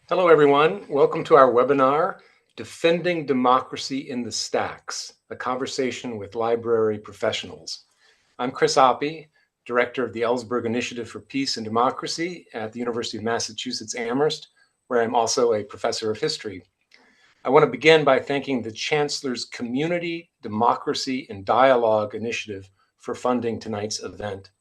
Hello, everyone. Welcome to our webinar, Defending Democracy in the Stacks, a conversation with library professionals. I'm Chris Oppie, Director of the Ellsberg Initiative for Peace and Democracy at the University of Massachusetts Amherst, where I'm also a professor of history. I want to begin by thanking the Chancellor's Community, Democracy, and Dialogue Initiative for funding tonight's event.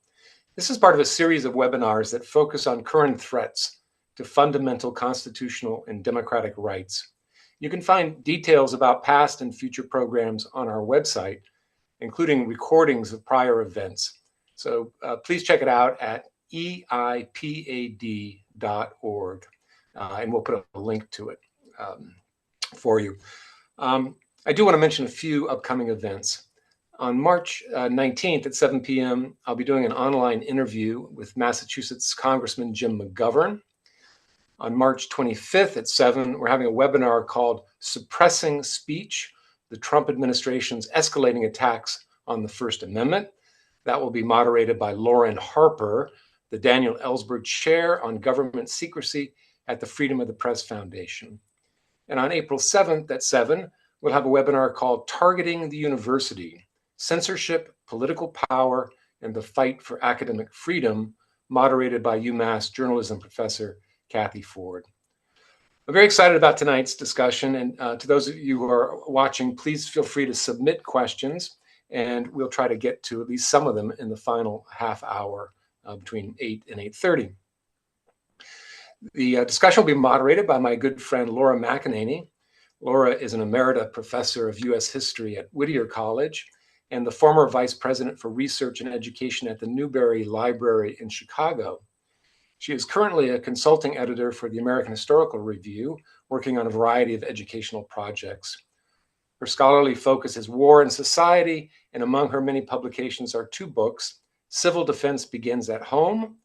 This is part of a series of webinars that focus on current threats to fundamental constitutional and democratic rights. You can find details about past and future programs on our website, including recordings of prior events. So please check it out at eipad.org, and we'll put a link to it for you. I do want to mention a few upcoming events. On March 19th at 7 p.m., I'll be doing an online interview with Massachusetts Congressman Jim McGovern. On March 25th at 7, we're having a webinar called Suppressing Speech, the Trump Administration's Escalating Attacks on the First Amendment. That will be moderated by Lauren Harper, the Daniel Ellsberg Chair on Government Secrecy at the Freedom of the Press Foundation. And on April 7th at 7, we'll have a webinar called Targeting the University, Censorship, Political Power, and the Fight for Academic Freedom, moderated by UMass journalism professor Kathy Ford. I'm very excited about tonight's discussion, and to those of you who are watching, please feel free to submit questions, and we'll try to get to at least some of them in the final half hour between 8 and 8:30. The discussion will be moderated by my good friend Laura McEnaney. Laura is an emerita professor of U.S. history at Whittier College and the former vice president for research and education at the Newberry Library in Chicago. She is currently a consulting editor for the American Historical Review, working on a variety of educational projects. Her scholarly focus is war and society, and among her many publications are two books, Civil Defense Begins at Home,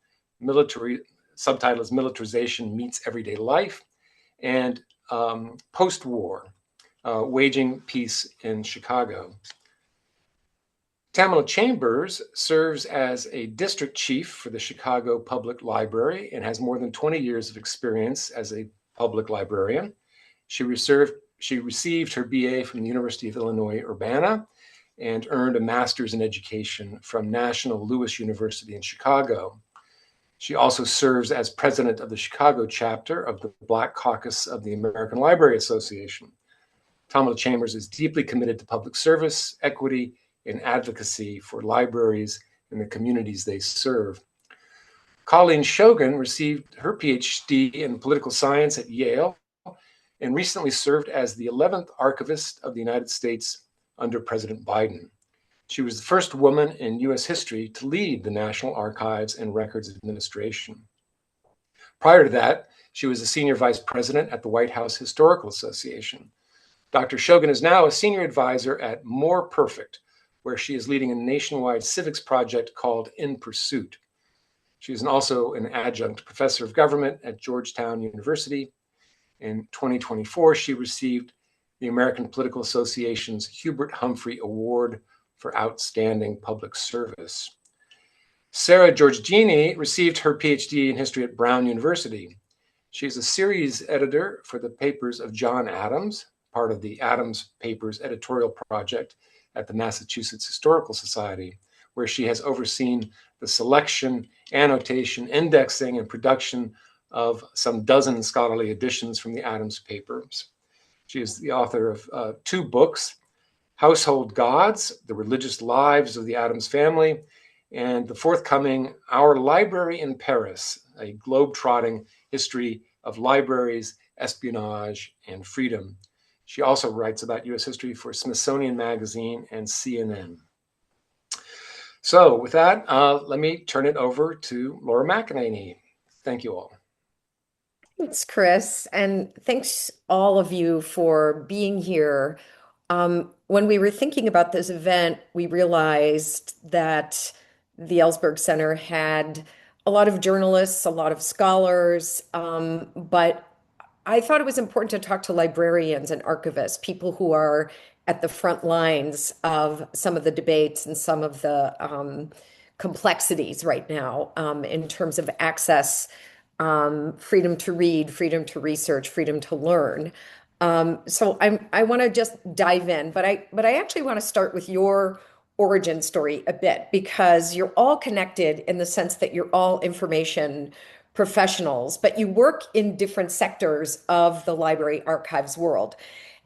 subtitle is Militarization Meets Everyday Life, and Post-War, Waging Peace in Chicago. Tamela Chambers serves as a district chief for the Chicago Public Library and has more than 20 years of experience as a public librarian. She received her BA from the University of Illinois Urbana and earned a master's in education from National Louis University in Chicago. She also serves as president of the Chicago chapter of the Black Caucus of the American Library Association. Tamela Chambers is deeply committed to public service, equity, and advocacy for libraries and the communities they serve. Colleen Shogan received her PhD in political science at Yale and recently served as the 11th Archivist of the United States under President Biden. She was the first woman in U.S. history to lead the National Archives and Records Administration. Prior to that, she was a senior vice president at the White House Historical Association. Dr. Shogan is now a senior advisor at More Perfect, where she is leading a nationwide civics project called In Pursuit. She is also an adjunct professor of government at Georgetown University. In 2024, she received the American Political Association's Hubert Humphrey Award for Outstanding Public Service. Sara Georgini received her PhD in history at Brown University. She is a series editor for the papers of John Adams, part of the Adams Papers editorial project at the Massachusetts Historical Society, where she has overseen the selection, annotation, indexing, and production of some dozen scholarly editions from the Adams Papers. She is the author of two books, Household Gods, The Religious Lives of the Adams Family, and the forthcoming Our Library in Paris, a globe-trotting history of libraries, espionage, and freedom. She also writes about U.S. history for Smithsonian Magazine and CNN. So with that, let me turn it over to Laura McEnaney. Thank you all. Thanks, Chris, and thanks all of you for being here. When we were thinking about this event, we realized that the Ellsberg Center had a lot of journalists, a lot of scholars, but I thought it was important to talk to librarians and archivists, people who are at the front lines of some of the debates and some of the complexities right now in terms of access freedom to read, freedom to research, freedom to learn. I want to just dive in, but I actually want to start with your origin story a bit because you're all connected in the sense that you're all information professionals, but you work in different sectors of the library archives world.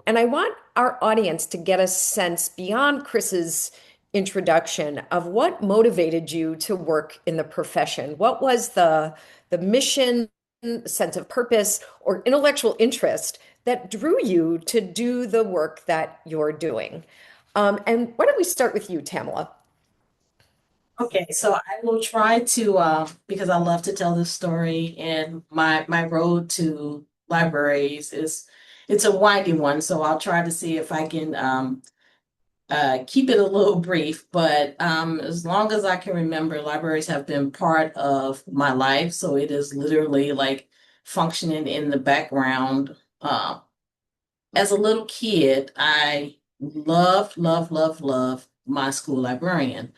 And I want our audience to get a sense beyond Chris's introduction of what motivated you to work in the profession. What was the mission, sense of purpose, or intellectual interest that drew you to do the work that you're doing? And why don't we start with you, Tamela? Okay, so I will try to because I love to tell this story, and my road to libraries is it's a winding one, so I'll try to see if I can keep it a little brief. But as long as I can remember, libraries have been part of my life, so it is literally like functioning in the background. As a little kid, I loved my school librarian.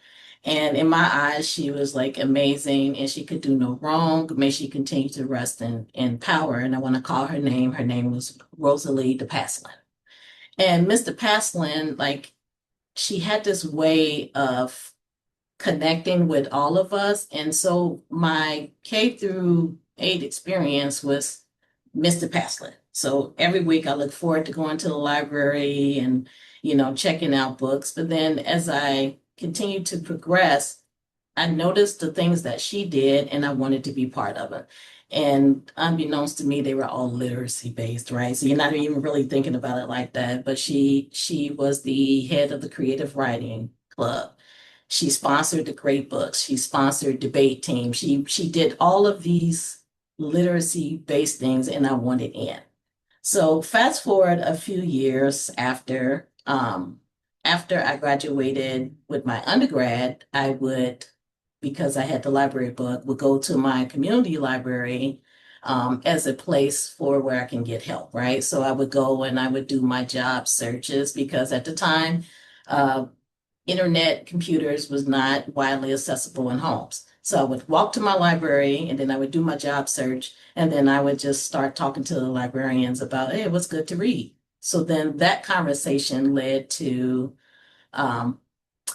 And in my eyes, she was like amazing and she could do no wrong. May she continue to rest in power. And I want to call her name. Her name was Rosalie DePaslin. And Miss DePaslin, like, she had this way of connecting with all of us. And so my K through 8 experience was Mr. Paslin. So every week I look forward to going to the library and, checking out books. But then as I continued to progress, I noticed the things that she did and I wanted to be part of it. And unbeknownst to me, they were all literacy based, right? So you're not even really thinking about it like that. But she was the head of the creative writing club. She sponsored the great books. She sponsored debate teams. She did all of these literacy based things, and I wanted in. So fast forward a few years after I graduated with my undergrad, I would, because I had the library book, would go to my community library as a place for where I can get help, right? So I would go and I would do my job searches because at the time, uh, internet computers was not widely accessible in homes. So I would walk to my library and then I would do my job search and then I would just start talking to the librarians about, hey, what's good to read? So then that conversation led to, um,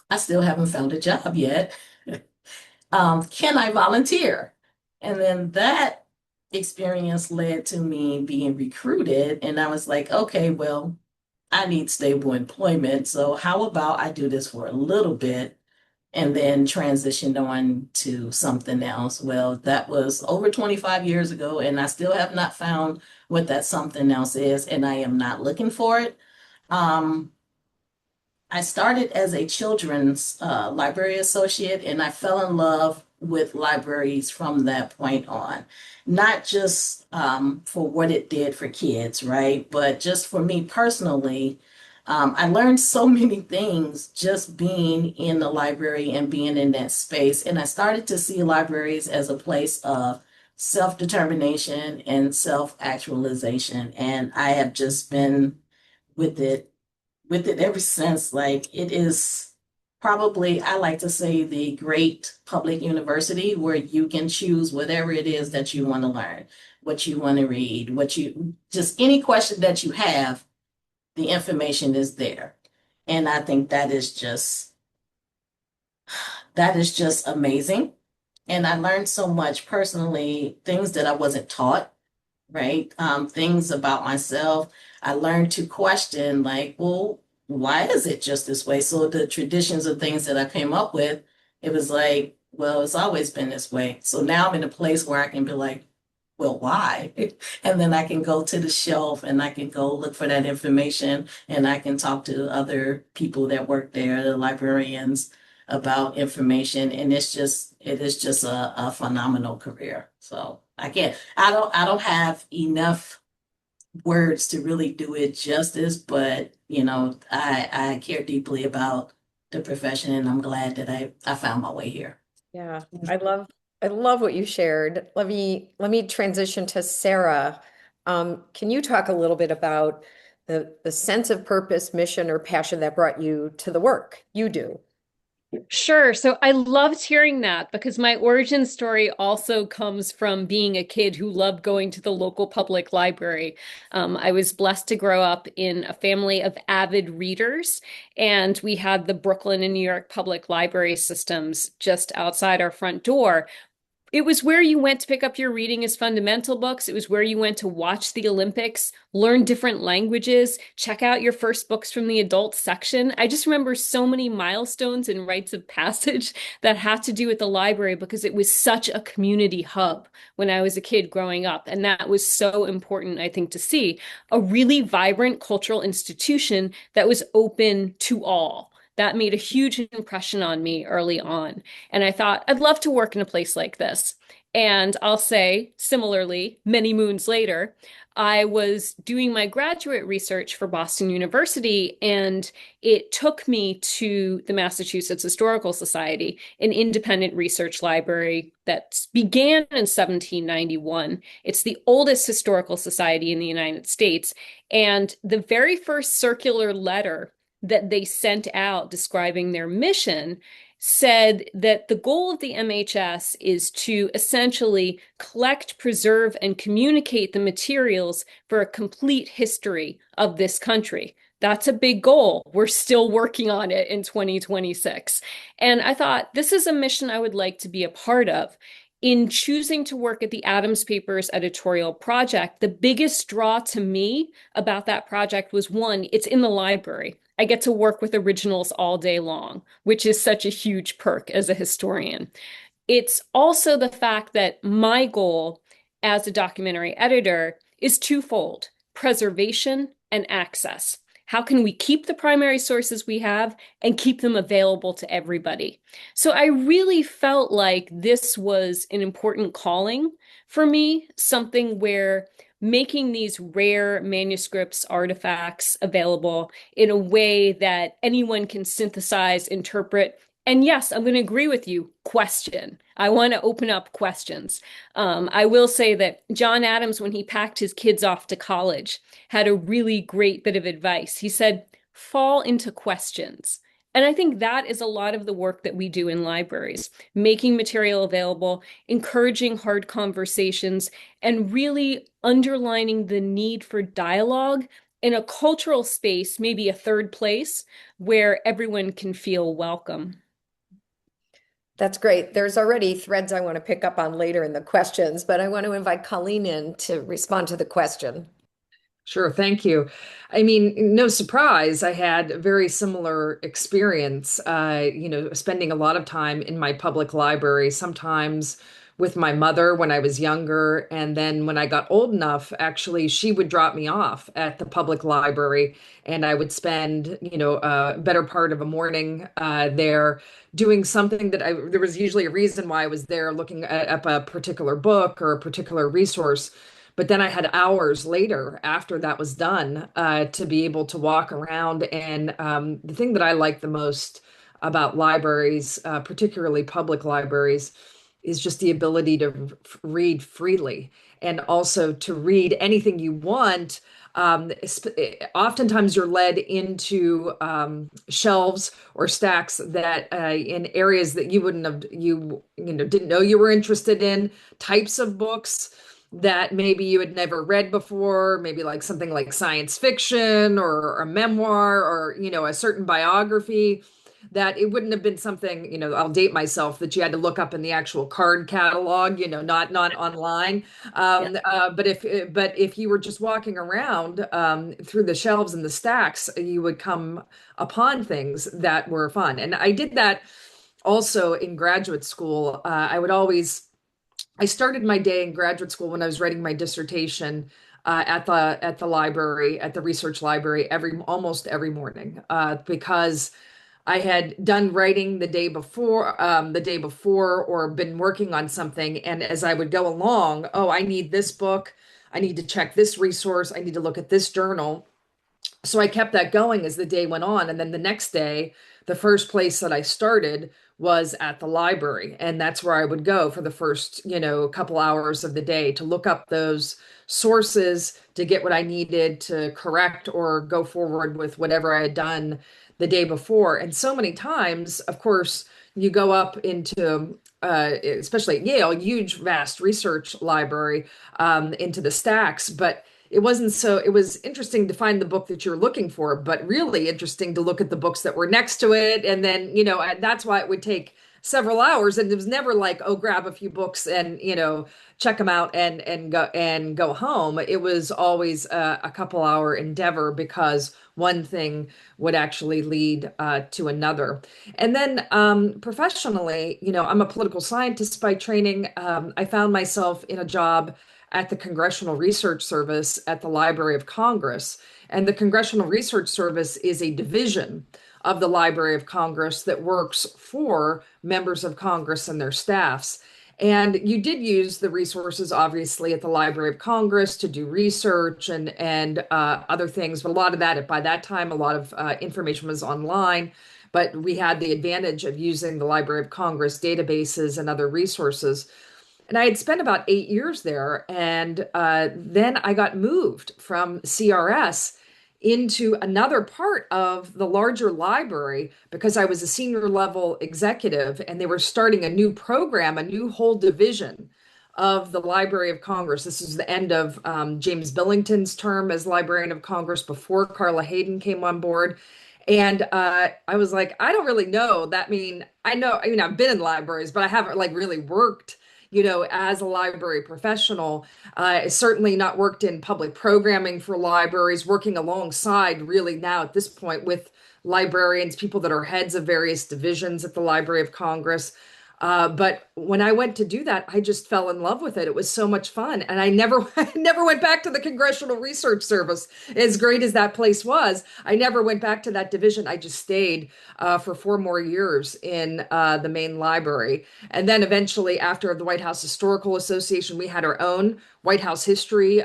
I still haven't found a job yet. Can I volunteer? And then that experience led to me being recruited. And I was like, okay, well, I need stable employment. So how about I do this for a little bit and then transition on to something else? Well, that was over 25 years ago, and I still have not found what that something else is, and I am not looking for it. Um, I started as a children's library associate, and I fell in love with libraries from that point on. Not just for what it did for kids, right? But just for me personally, I learned so many things just being in the library and being in that space. And I started to see libraries as a place of self determination and self actualization. And I have just been with it with it ever since. Like it is probably, I like to say, the great public university where you can choose whatever it is that you want to learn, what you want to read, what you just any question that you have, the information is there. And I think that is just amazing. And I learned so much personally, things that I wasn't taught, right? Things about myself. I learned to question, like, well, why is it just this way? So the traditions of things that I came up with, it was like, well, it's always been this way. So now I'm in a place where I can be like, well, why? And then I can go to the shelf and I can go look for that information and I can talk to other people that work there, the librarians, about information. And it is just a phenomenal career. So I don't have enough words to really do it justice, but I care deeply about the profession and I'm glad that I found my way here. Yeah, I love what you shared. Let me transition to Sarah. Can you talk a little bit about the sense of purpose, mission, or passion that brought you to the work you do? Sure. So I loved hearing that because my origin story also comes from being a kid who loved going to the local public library. I was blessed to grow up in a family of avid readers, and we had the Brooklyn and New York public library systems just outside our front door. It was where you went to pick up your reading as fundamental books. It was where you went to watch the Olympics, learn different languages, check out your first books from the adult section. I just remember so many milestones and rites of passage that had to do with the library because it was such a community hub when I was a kid growing up. And that was so important, I think, to see a really vibrant cultural institution that was open to all. That made a huge impression on me early on. And I thought, I'd love to work in a place like this. And I'll say, similarly, many moons later, I was doing my graduate research for Boston University, and it took me to the Massachusetts Historical Society, an independent research library that began in 1791. It's the oldest historical society in the United States. And the very first circular letter that they sent out describing their mission said that the goal of the MHS is to essentially collect, preserve, and communicate the materials for a complete history of this country. That's a big goal. We're still working on it in 2026. And I thought, this is a mission I would like to be a part of. In choosing to work at the Adams Papers editorial project, the biggest draw to me about that project was one, it's in the library. I get to work with originals all day long, which is such a huge perk as a historian. It's also the fact that my goal as a documentary editor is twofold: preservation and access. How can we keep the primary sources we have and keep them available to everybody? So I really felt like this was an important calling for me, something where making these rare manuscripts, artifacts available in a way that anyone can synthesize, interpret, and yes, I'm going to agree with you, question. I want to open up questions. I will say that John Adams, when he packed his kids off to college, had a really great bit of advice. He said, fall into questions. And I think that is a lot of the work that we do in libraries, making material available, encouraging hard conversations, and really underlining the need for dialogue in a cultural space, maybe a third place, where everyone can feel welcome. That's great. There's already threads I want to pick up on later in the questions, but I want to invite Colleen in to respond to the question. Sure, thank you. I mean, no surprise, I had a very similar experience, spending a lot of time in my public library, sometimes with my mother when I was younger. And then when I got old enough, actually, she would drop me off at the public library, and I would spend, a better part of a morning there doing something there was usually a reason why I was there looking up a particular book or a particular resource. But then I had hours later after that was done to be able to walk around. And the thing that I like the most about libraries, particularly public libraries, is just the ability to read freely and also to read anything you want. Oftentimes you're led into shelves or stacks that in areas that you wouldn't have, didn't know you were interested in, types of books that maybe you had never read before, maybe like something like science fiction or a memoir or, a certain biography, that it wouldn't have been something, I'll date myself, that you had to look up in the actual card catalog, not online. But if you were just walking around through the shelves and the stacks, you would come upon things that were fun. And I did that also in graduate school. I started my day in graduate school when I was writing my dissertation at the library, at the research library, almost every morning, because I had done writing the day before, or been working on something. And as I would go along, oh, I need this book, I need to check this resource, I need to look at this journal. So I kept that going as the day went on. And then the next day, the first place that I started was at the library. And that's where I would go for the first, couple hours of the day to look up those sources, to get what I needed to correct or go forward with whatever I had done the day before. And so many times, of course, you go up into, especially at Yale, huge, vast research library, into the stacks. But it was interesting to find the book that you're looking for, but really interesting to look at the books that were next to it. And then, that's why it would take several hours. And it was never like, oh, grab a few books and, check them out and go home. It was always a couple hour endeavor because one thing would actually lead to another. And then professionally, I'm a political scientist by training. I found myself in a job at the Congressional Research Service at the Library of Congress. And the Congressional Research Service is a division of the Library of Congress that works for members of Congress and their staffs. And you did use the resources, obviously, at the Library of Congress to do research and other things. But a lot of that, by that time, a lot of information was online. But we had the advantage of using the Library of Congress databases and other resources. And I had spent about 8 years there. And then I got moved from CRS into another part of the larger library because I was a senior level executive and they were starting a new program, a new whole division of the Library of Congress. This is the end of James Billington's term as Librarian of Congress before Carla Hayden came on board. And I was like, I don't really know. I've been in libraries, but I haven't like really worked as a library professional. Certainly not worked in public programming for libraries, working alongside really now at this point with librarians, people that are heads of various divisions at the Library of Congress. But when I went to do that, I just fell in love with it. It was so much fun. And I never, I never went back to the Congressional Research Service. As great as that place was, I never went back to that division. I just stayed for 4 more years in the main library. And then eventually, after the White House Historical Association, we had our own White House History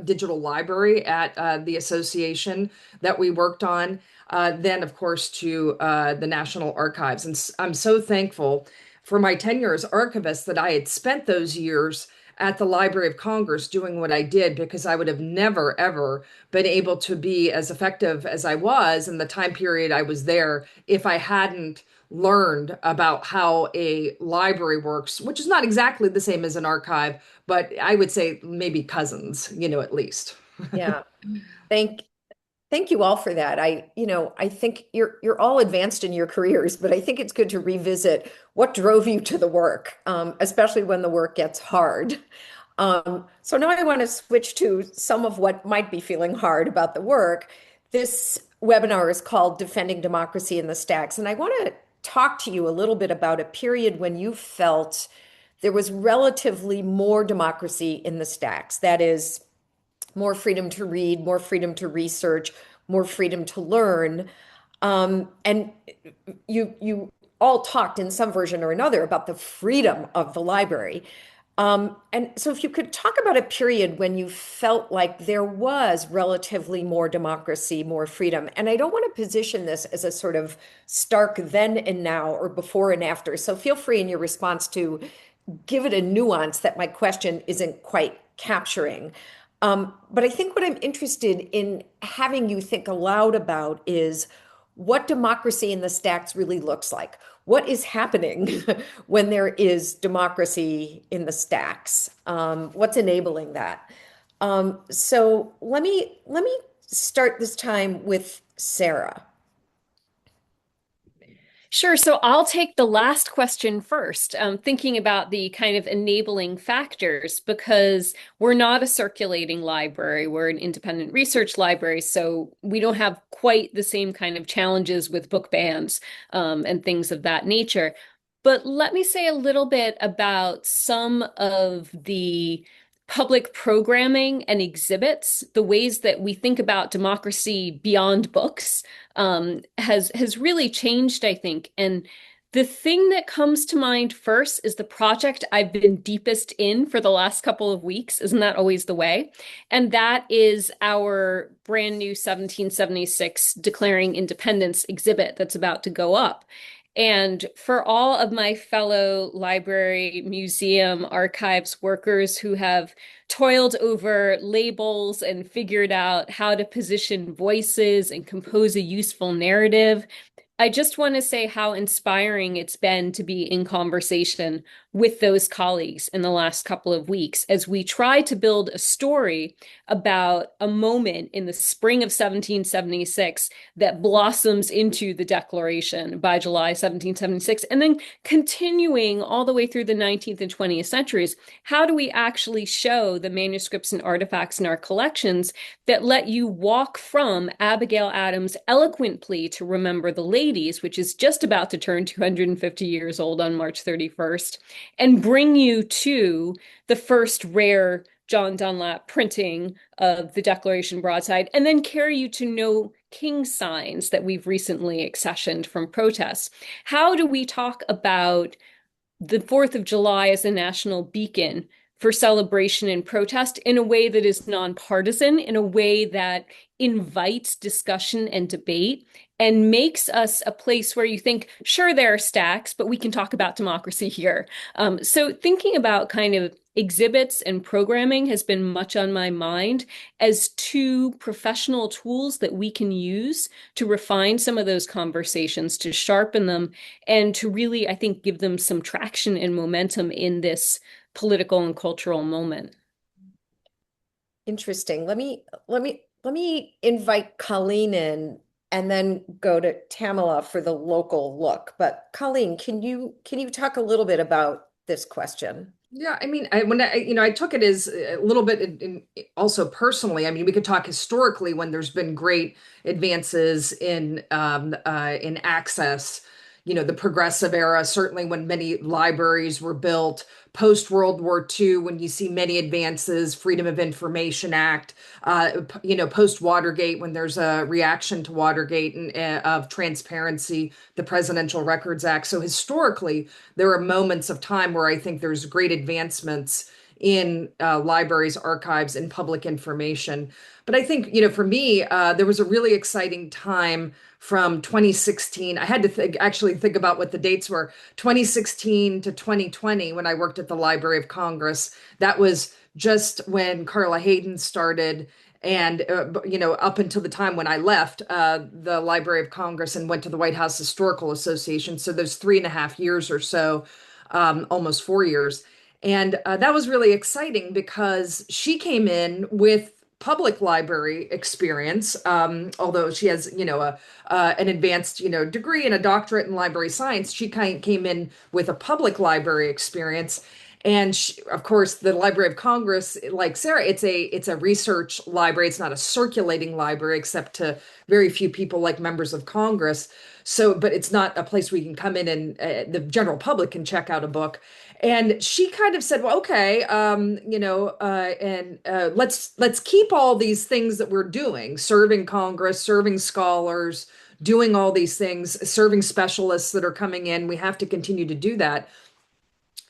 digital library at the association that we worked on. Then, of course, to the National Archives. And I'm so thankful for my tenure as archivist that I had spent those years at the Library of Congress doing what I did, because I would have never, ever been able to be as effective as I was in the time period I was there if I hadn't learned about how a library works, which is not exactly the same as an archive, but I would say maybe cousins, at least. Yeah. Thank you all for that. I think you're all advanced in your careers, but I think it's good to revisit what drove you to the work, especially when the work gets hard. So now I want to switch to some of what might be feeling hard about the work. This webinar is called Defending Democracy in the Stacks, and I want to talk to you a little bit about a period when you felt there was relatively more democracy in the stacks. That is, more freedom to read, more freedom to research, more freedom to learn. And you all talked in some version or another about the freedom of the library. And so if you could talk about a period when you felt like there was relatively more democracy, more freedom. And I don't want to position this as a sort of stark then and now or before and after. So feel free in your response to give it a nuance that my question isn't quite capturing. But I think what I'm interested in having you think aloud about is what democracy in the stacks really looks like. What is happening when there is democracy in the stacks? What's enabling that? So let me start this time with Sara. Sure. So I'll take the last question first, thinking about the kind of enabling factors, because we're not a circulating library. We're an independent research library, so we don't have quite the same kind of challenges with book bans and things of that nature. But let me say a little bit about some of the public programming and exhibits, the ways that we think about democracy beyond books has really changed, I think. And the thing that comes to mind first is the project I've been deepest in for the last couple of weeks. Isn't that always the way? And that is our brand new 1776 Declaring Independence exhibit that's about to go up. And for all of my fellow library, museum, archives workers who have toiled over labels and figured out how to position voices and compose a useful narrative, I just want to say how inspiring it's been to be in conversation with those colleagues in the last couple of weeks as we try to build a story about a moment in the spring of 1776 that blossoms into the Declaration by July 1776, and then continuing all the way through the 19th and 20th centuries. How do we actually show the manuscripts and artifacts in our collections that let you walk from Abigail Adams' eloquent plea to remember the ladies, which is just about to turn 250 years old on March 31st, and bring you to the first rare John Dunlap printing of the Declaration broadside, and then carry you to no king signs that we've recently accessioned from protests. How do we talk about the 4th of July as a national beacon for celebration and protest in a way that is nonpartisan, in a way that invites discussion and debate, and makes us a place where you think, sure, there are stacks, but we can talk about democracy here. So thinking about kind of exhibits and programming has been much on my mind as two professional tools that we can use to refine some of those conversations, to sharpen them, and to really, I think, give them some traction and momentum in this political and cultural moment. Interesting. Let me invite Colleen in and then go to Tamela for the local look. But Colleen, can you talk a little bit about this question? Yeah, I mean, I took it as a little bit also personally. I mean, we could talk historically when there's been great advances in access. The progressive era, certainly when many libraries were built, post World War II, when you see many advances, Freedom of Information Act, post Watergate, when there's a reaction to Watergate and of transparency, the Presidential Records Act. So historically, there are moments of time where I think there's great advancements in libraries, archives, and public information. But I think, for me, there was a really exciting time from 2016. I had to actually think about what the dates were. 2016 to 2020, when I worked at the Library of Congress, that was just when Carla Hayden started. And, up until the time when I left the Library of Congress and went to the White House Historical Association. So those 3.5 years or so, almost 4 years. And that was really exciting because she came in with public library experience, although she has, an advanced, degree and a doctorate in library science. She came in with a public library experience. And of course, the Library of Congress, like Sara, it's a research library. It's not a circulating library, except to very few people like members of Congress. So, but it's not a place where you can come in and the general public can check out a book. And she kind of said, well, okay, let's keep all these things that we're doing, serving Congress, serving scholars, doing all these things, serving specialists that are coming in. We have to continue to do that.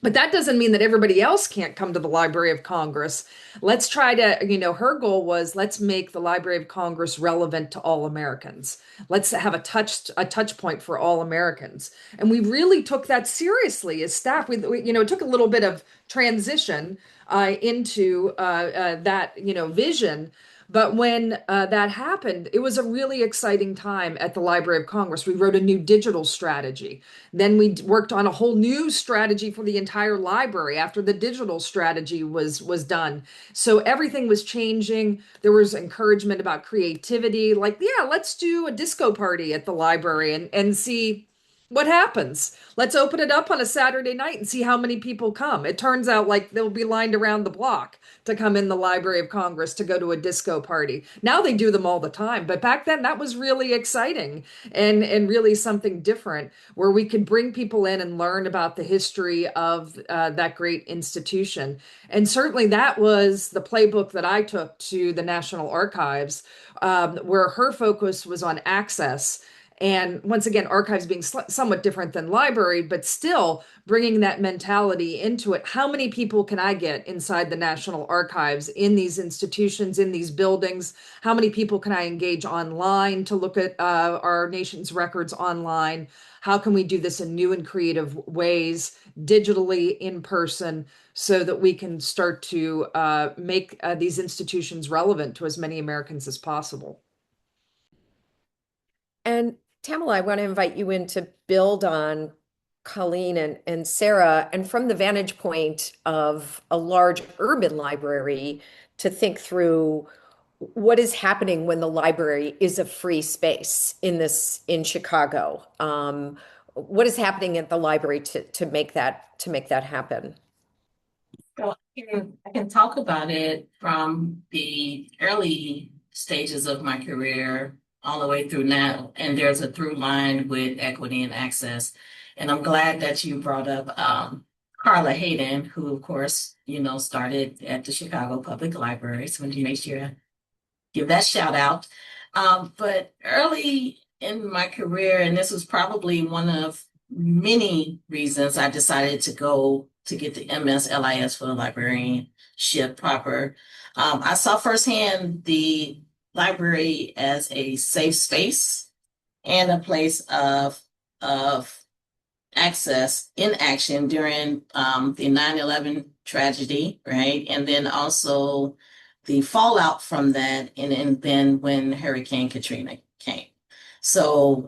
But that doesn't mean that everybody else can't come to the Library of Congress. Let's try to, her goal was let's make the Library of Congress relevant to all Americans. Let's have a touch point for all Americans. And we really took that seriously as staff. It took a little bit of transition into that, vision. But when that happened, it was a really exciting time at the Library of Congress. We wrote a new digital strategy. Then we worked on a whole new strategy for the entire library after the digital strategy was done. So everything was changing. There was encouragement about creativity, like, yeah, let's do a disco party at the library and see what happens. Let's open it up on a Saturday night and see how many people come. It turns out like they'll be lined around the block to come in the Library of Congress to go to a disco party. Now they do them all the time, but back then that was really exciting and really something different where we could bring people in and learn about the history of that great institution. And certainly that was the playbook that I took to the National Archives, where her focus was on access And once again, archives being somewhat different than library, but still bringing that mentality into it. How many people can I get inside the National Archives, in these institutions, in these buildings? How many people can I engage online to look at our nation's records online? How can we do this in new and creative ways, digitally, in person, so that we can start to make these institutions relevant to as many Americans as possible? And Tamela, I want to invite you in to build on Colleen and Sara, and from the vantage point of a large urban library, to think through what is happening when the library is a free space in Chicago. What is happening at the library to make that happen? So I can talk about it from the early stages of my career all the way through now. And there's a through line with equity and access. And I'm glad that you brought up Carla Hayden, who, of course, started at the Chicago Public Library. So I want to make sure I give that shout out. But early in my career, and this was probably one of many reasons I decided to go to get the MSLIS for the librarianship proper. I saw firsthand the library as a safe space and a place of access in action during the 9/11 tragedy, right? And then also the fallout from that, and then when Hurricane Katrina came. So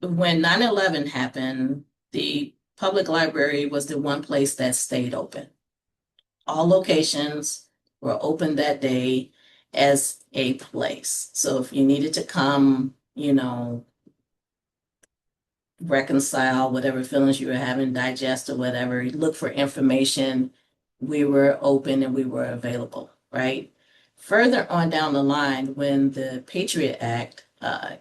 when 9/11 happened, the public library was the one place that stayed open. All locations were open that day as a place. So if you needed to come, reconcile whatever feelings you were having, digest or whatever, look for information, we were open and we were available, right? Further on down the line, when the Patriot Act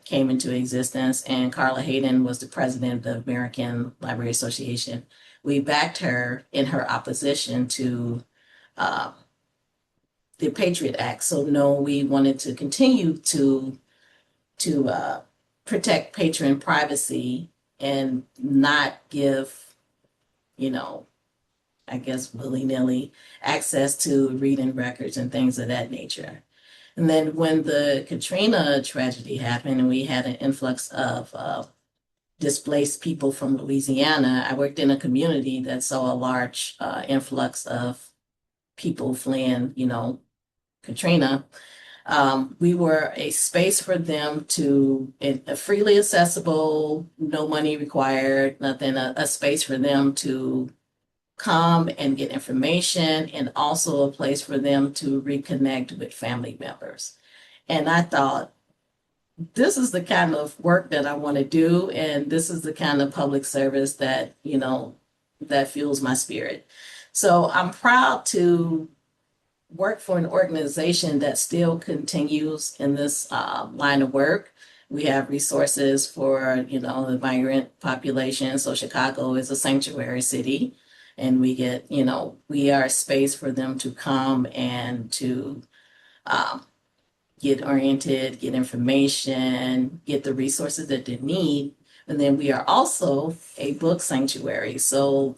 came into existence and Carla Hayden was the president of the American Library Association, we backed her in her opposition to the Patriot Act. So no, we wanted to continue to protect patron privacy and not give, I guess, willy-nilly access to reading records and things of that nature. And then when the Katrina tragedy happened and we had an influx of displaced people from Louisiana, I worked in a community that saw a large influx of people fleeing, Katrina. We were a space for them to, freely accessible, no money required, nothing, a space for them to come and get information, and also a place for them to reconnect with family members. And I thought, this is the kind of work that I want to do, and this is the kind of public service that, that fuels my spirit. So I'm proud to work for an organization that still continues in this line of work. We have resources for, the migrant population. So Chicago is a sanctuary city, and we get, we are a space for them to come and to get oriented, get information, get the resources that they need. And then we are also a book sanctuary. So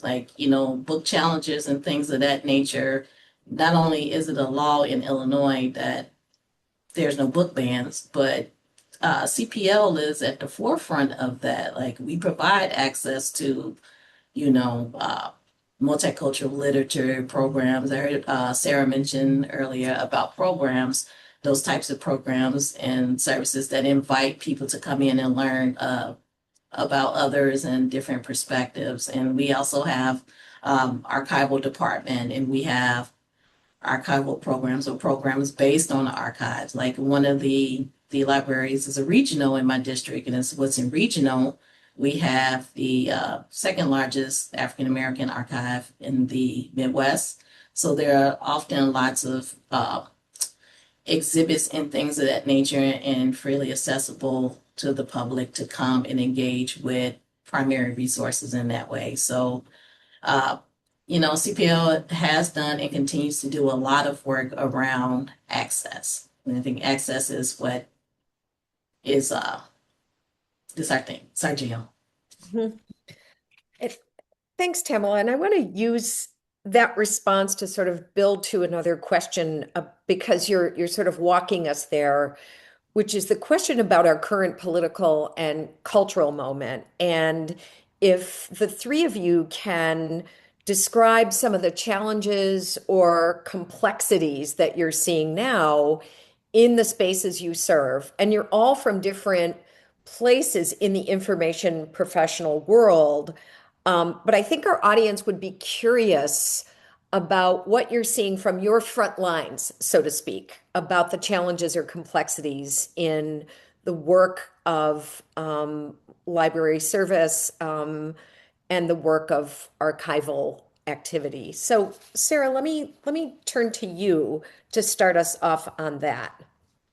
book challenges and things of that nature. Not only is it a law in Illinois that there's no book bans, but CPL is at the forefront of that. Like, we provide access to, multicultural literature programs. I heard Sara mention earlier about programs, those types of programs and services that invite people to come in and learn about others and different perspectives. And we also have archival department, and we have archival programs or programs based on the archives. Like, one of the libraries is a regional in my district, and it's what's in regional. We have the second largest African American archive in the Midwest. So there are often lots of exhibits and things of that nature, and freely accessible to the public to come and engage with primary resources in that way. So CPL has done and continues to do a lot of work around access. And I think access is what is our thing. It's our jam. Mhm. If- Thanks, Tamela. And I want to use that response to sort of build to another question because you're sort of walking us there, which is the question about our current political and cultural moment. And if the three of you can describe some of the challenges or complexities that you're seeing now in the spaces you serve, and you're all from different places in the information professional world. But I think our audience would be curious about what you're seeing from your front lines, so to speak, about the challenges or complexities in the work of library service and the work of archival activity. So, Sara, let me turn to you to start us off on that.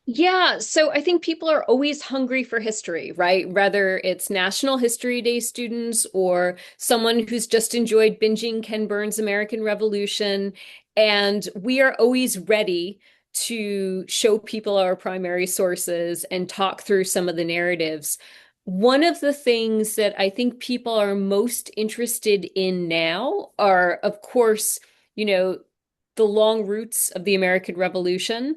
Yeah, so I think people are always hungry for history, right? Whether it's National History Day students or someone who's just enjoyed binging Ken Burns' American Revolution. And we are always ready to show people our primary sources and talk through some of the narratives. One of the things that I think people are most interested in now are, of course, you know, the long roots of the American Revolution.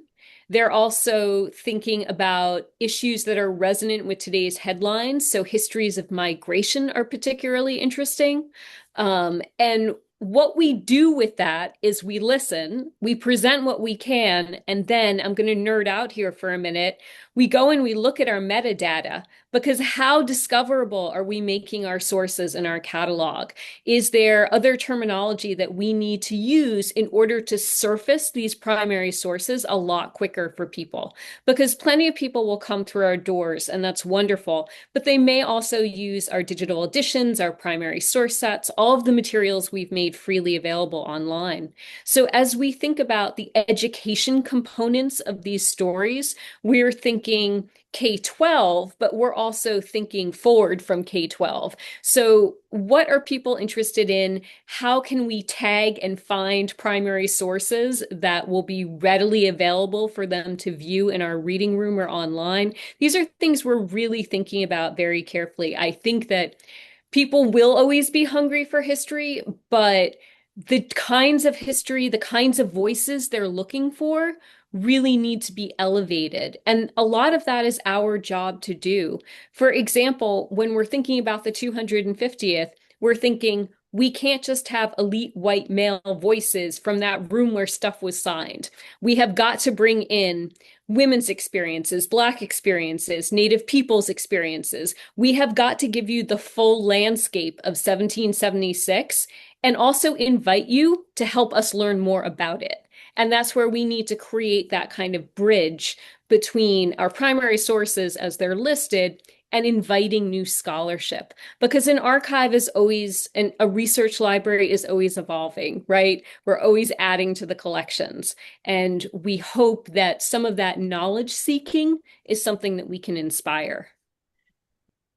They're also thinking about issues that are resonant with today's headlines. So, histories of migration are particularly interesting. And what we do with that is we listen, we present what we can, and then I'm going to nerd out here for a minute. We go and we look at our metadata because how discoverable are we making our sources in our catalog? Is there other terminology that we need to use in order to surface these primary sources a lot quicker for people? Because plenty of people will come through our doors, and that's wonderful, but they may also use our digital editions, our primary source sets, all of the materials we've made freely available online. So as we think about the education components of these stories, we're thinking K-12, but we're also thinking forward from K-12. So what are people interested in? How can we tag and find primary sources that will be readily available for them to view in our reading room or online? These are things we're really thinking about very carefully. I think that people will always be hungry for history, but the kinds of history, the kinds of voices they're looking for really need to be elevated. And a lot of that is our job to do. For example, when we're thinking about the 250th, we're thinking we can't just have elite white male voices from that room where stuff was signed. We have got to bring in women's experiences, Black experiences, Native people's experiences. We have got to give you the full landscape of 1776 and also invite you to help us learn more about it. And that's where we need to create that kind of bridge between our primary sources as they're listed and inviting new scholarship. Because an archive is always, and a research library is always evolving, right? We're always adding to the collections. And we hope that some of that knowledge seeking is something that we can inspire.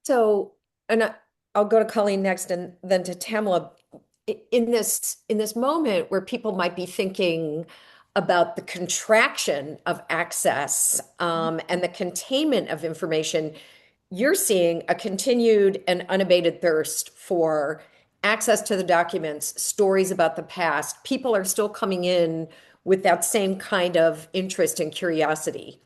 So, I'll go to Colleen next and then to Tamela. In this moment where people might be thinking about the contraction of access and the containment of information, you're seeing a continued and unabated thirst for access to the documents, stories about the past. People are still coming in with that same kind of interest and curiosity.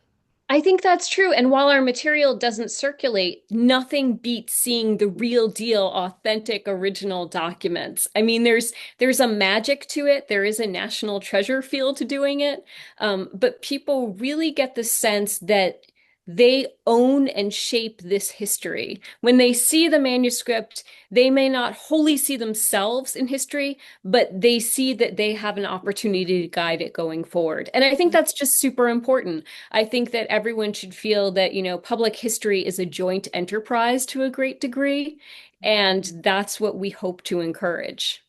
I think that's true. And while our material doesn't circulate, nothing beats seeing the real deal, authentic, original documents. I mean, there's a magic to it. There is a national treasure feel to doing it. But people really get the sense that they own and shape this history. When they see the manuscript, they may not wholly see themselves in history, but they see that they have an opportunity to guide it going forward. And I think that's just super important. I think that everyone should feel that, public history is a joint enterprise to a great degree, and that's what we hope to encourage.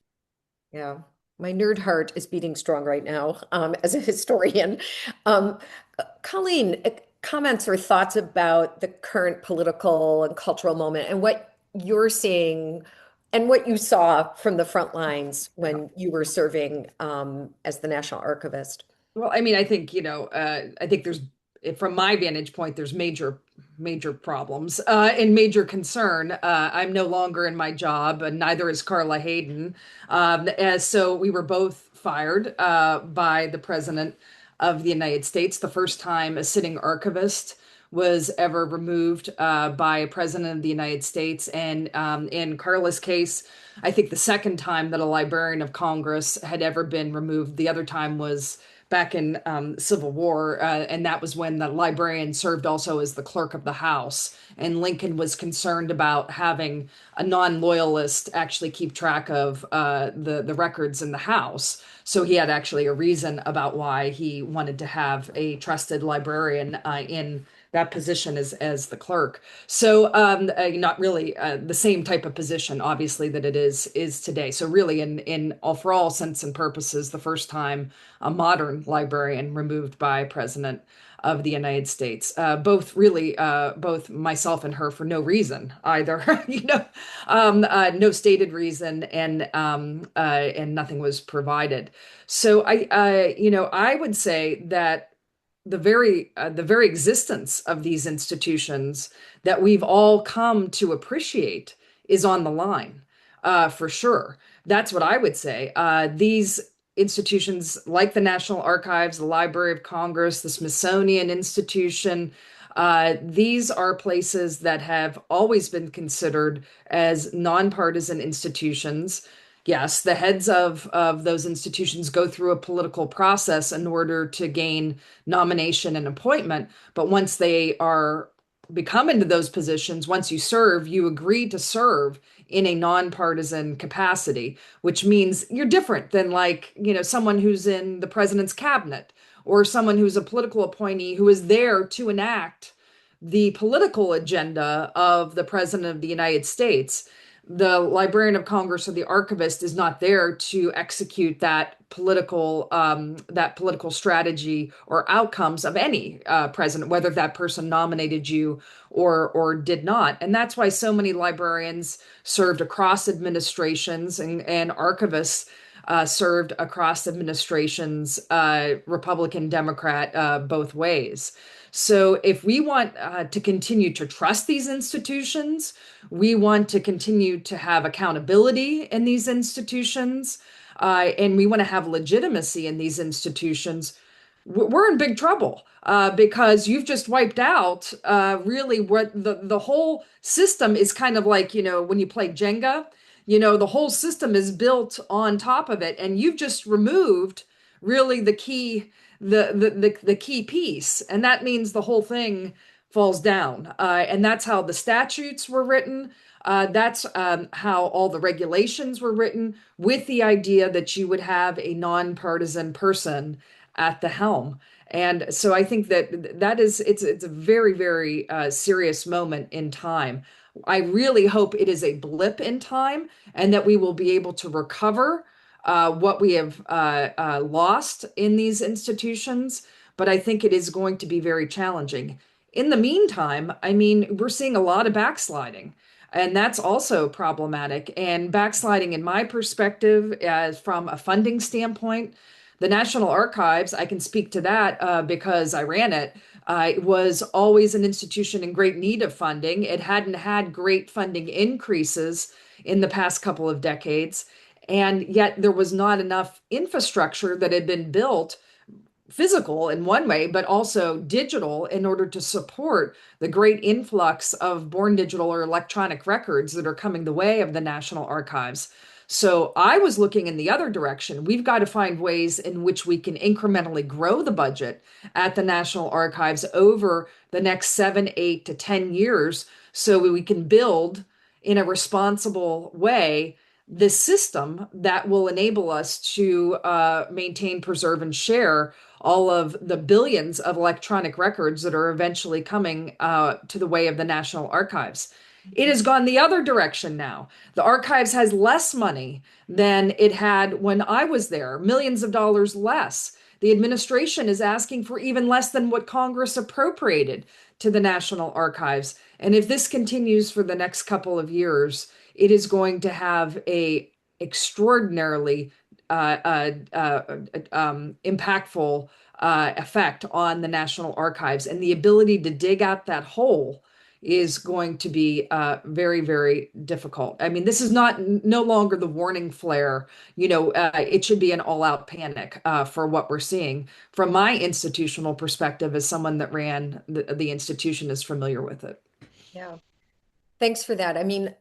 Yeah, my nerd heart is beating strong right now as a historian. Um, Colleen, comments or thoughts about the current political and cultural moment and what you're seeing and what you saw from the front lines when you were serving as the National Archivist? Well, I mean, I think, I think from my vantage point, there's major major problems and major concern. I'm no longer in my job, and neither is Carla Hayden. So we were both fired by the President of the United States. The first time a sitting archivist was ever removed by a president of the United States. And in Carla's case, I think the second time that a librarian of Congress had ever been removed. The other time was back in Civil War, and that was when the librarian served also as the clerk of the House. And Lincoln was concerned about having a non-loyalist actually keep track of the records in the House. So he had actually a reason about why he wanted to have a trusted librarian in that position as the clerk. So not really the same type of position, obviously, that it is today. So really, for all sense and purposes, the first time a modern librarian removed by President of the United States. Both myself and her for no reason either, no stated reason, and nothing was provided. So I would say that the very existence of these institutions that we've all come to appreciate is on the line, for sure. That's what I would say. These institutions, like the National Archives, the Library of Congress, the Smithsonian Institution, these are places that have always been considered as nonpartisan institutions. Yes, the heads of those institutions go through a political process in order to gain nomination and appointment. But once they are become into those positions, once you serve, you agree to serve in a nonpartisan capacity, which means you're different than someone who's in the president's cabinet or someone who's a political appointee who is there to enact the political agenda of the president of the United States. The Librarian of Congress or the archivist is not there to execute that political strategy or outcomes of any president, whether that person nominated you or did not. And that's why so many librarians served across administrations and archivists served across administrations, Republican, Democrat, both ways. So if we want to continue to trust these institutions, we want to continue to have accountability in these institutions, and we want to have legitimacy in these institutions, we're in big trouble because you've just wiped out really what the whole system is kind of like, when you play Jenga, the whole system is built on top of it, and you've just removed really the key piece, and that means the whole thing falls down. And that's how the statutes were written. That's how all the regulations were written, with the idea that you would have a nonpartisan person at the helm. And so I think it's a very, very serious moment in time. I really hope it is a blip in time and that we will be able to recover what we have lost in these institutions, but I think it is going to be very challenging. In the meantime, we're seeing a lot of backsliding, and that's also problematic. And backsliding, in my perspective, as from a funding standpoint, the National Archives, I can speak to that because I ran it. It was always an institution in great need of funding. It hadn't had great funding increases in the past couple of decades. And yet there was not enough infrastructure that had been built, physical in one way, but also digital, in order to support the great influx of born digital or electronic records that are coming the way of the National Archives. So I was looking in the other direction. We've got to find ways in which we can incrementally grow the budget at the National Archives over the next 7, 8 to 10 years so we can build in a responsible way this system that will enable us to maintain, preserve, and share all of the billions of electronic records that are eventually coming to the way of the National Archives. It has gone the other direction now. The archives has less money than it had when I was there, millions of dollars less. The administration is asking for even less than what Congress appropriated to the National Archives. And if this continues for the next couple of years, it is going to have a extraordinarily impactful effect on the National Archives. And the ability to dig out that hole is going to be very, very difficult. I mean, this is no longer the warning flare. It should be an all-out panic for what we're seeing. From my institutional perspective, as someone that ran the institution is familiar with it. Yeah. Thanks for that. I mean,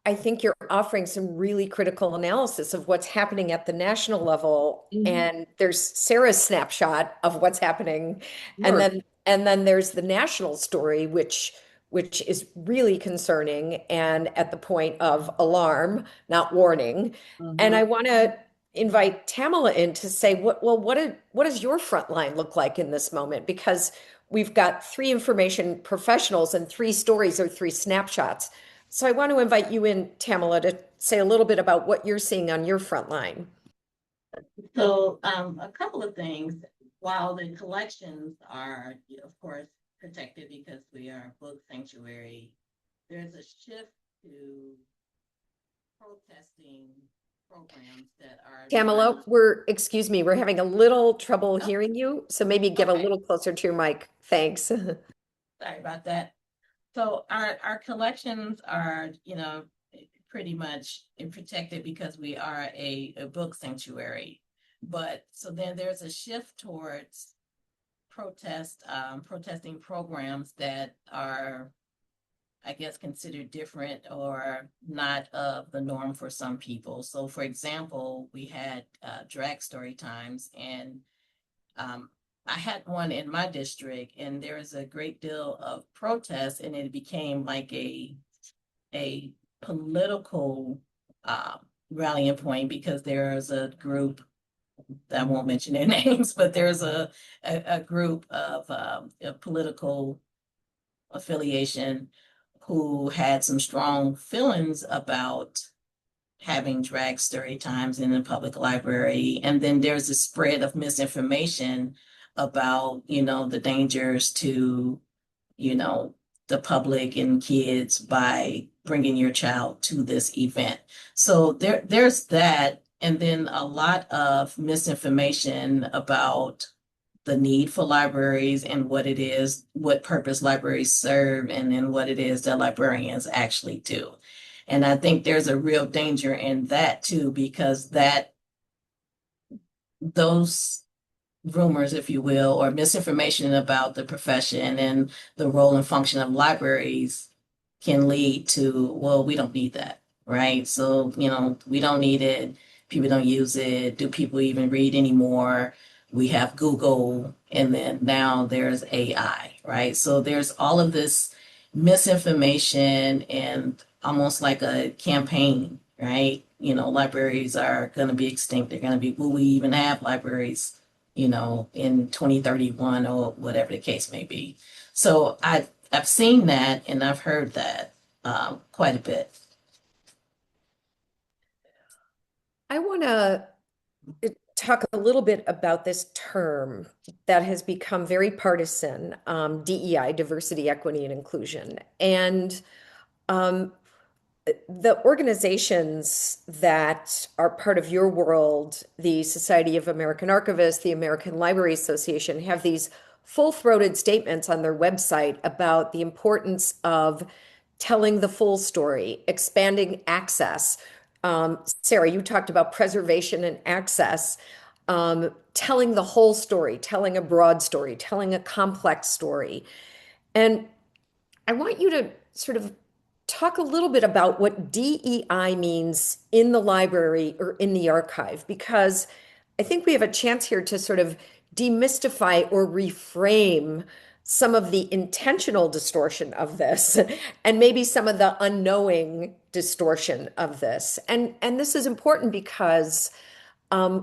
I think you're offering some really critical analysis of what's happening at the national level. Mhm. And there's Sarah's snapshot of what's happening. And Sure. then there's the national story, which is really concerning and at the point of alarm, not warning. And Mhm. I want to invite Tamela in to say, what does your front line look like in this moment? Because we've got three information professionals and three stories or three snapshots. So I want to invite you in, Tamela, to say a little bit about what you're seeing on your front line. So a couple of things. While the collections are, of course, protected because we are a book sanctuary, there's a shift to protesting programs that are Tamela, excuse me, we're having a little trouble oh, hearing you. So maybe get a okay, little closer to your mic. Thanks. sorry about that. So our collections are, pretty much protected because we are a book sanctuary. But so then there's a shift towards protesting programs that are, I guess, considered different or not of the norm for some people. So for example, we had drag story times, and I had one in my district, and there was a great deal of protest, and it became like a political rallying point because there's a group I won't mention their names, but there's a group of a political affiliation who had some strong feelings about having drag story times in the public library. And then there's a spread of misinformation about, the dangers to, you know, the public and kids by bringing your child to this event. So there's that. And then a lot of misinformation about the need for libraries and what it is, what purpose libraries serve, and then what it is that librarians actually do. And I think there's a real danger in that too, because those rumors, if you will, or misinformation about the profession and the role and function of libraries can lead to, well, we don't need that, right? So, we don't need it. People don't use it. Do people even read anymore? We have Google, and then now there's AI, right? So there's all of this misinformation and almost like a campaign, right? Libraries are going to be extinct. They're going to be, will we even have libraries, in 2031 or whatever the case may be? So I've seen that and I've heard that quite a bit. I want to talk a little bit about this term that has become very partisan, DEI, diversity, equity, and inclusion. And um, the organizations that are part of your world, the Society of American Archivists, the American Library Association, have these full-throated statements on their website about the importance of telling the full story, expanding access. Sara, you talked about preservation and access, telling the whole story, telling a broad story, telling a complex story. And I want you to sort of talk a little bit about what DEI means in the library or in the archive, because I think we have a chance here to sort of demystify or reframe some of the intentional distortion of this and maybe some of the unknowing distortion of this. And this is important because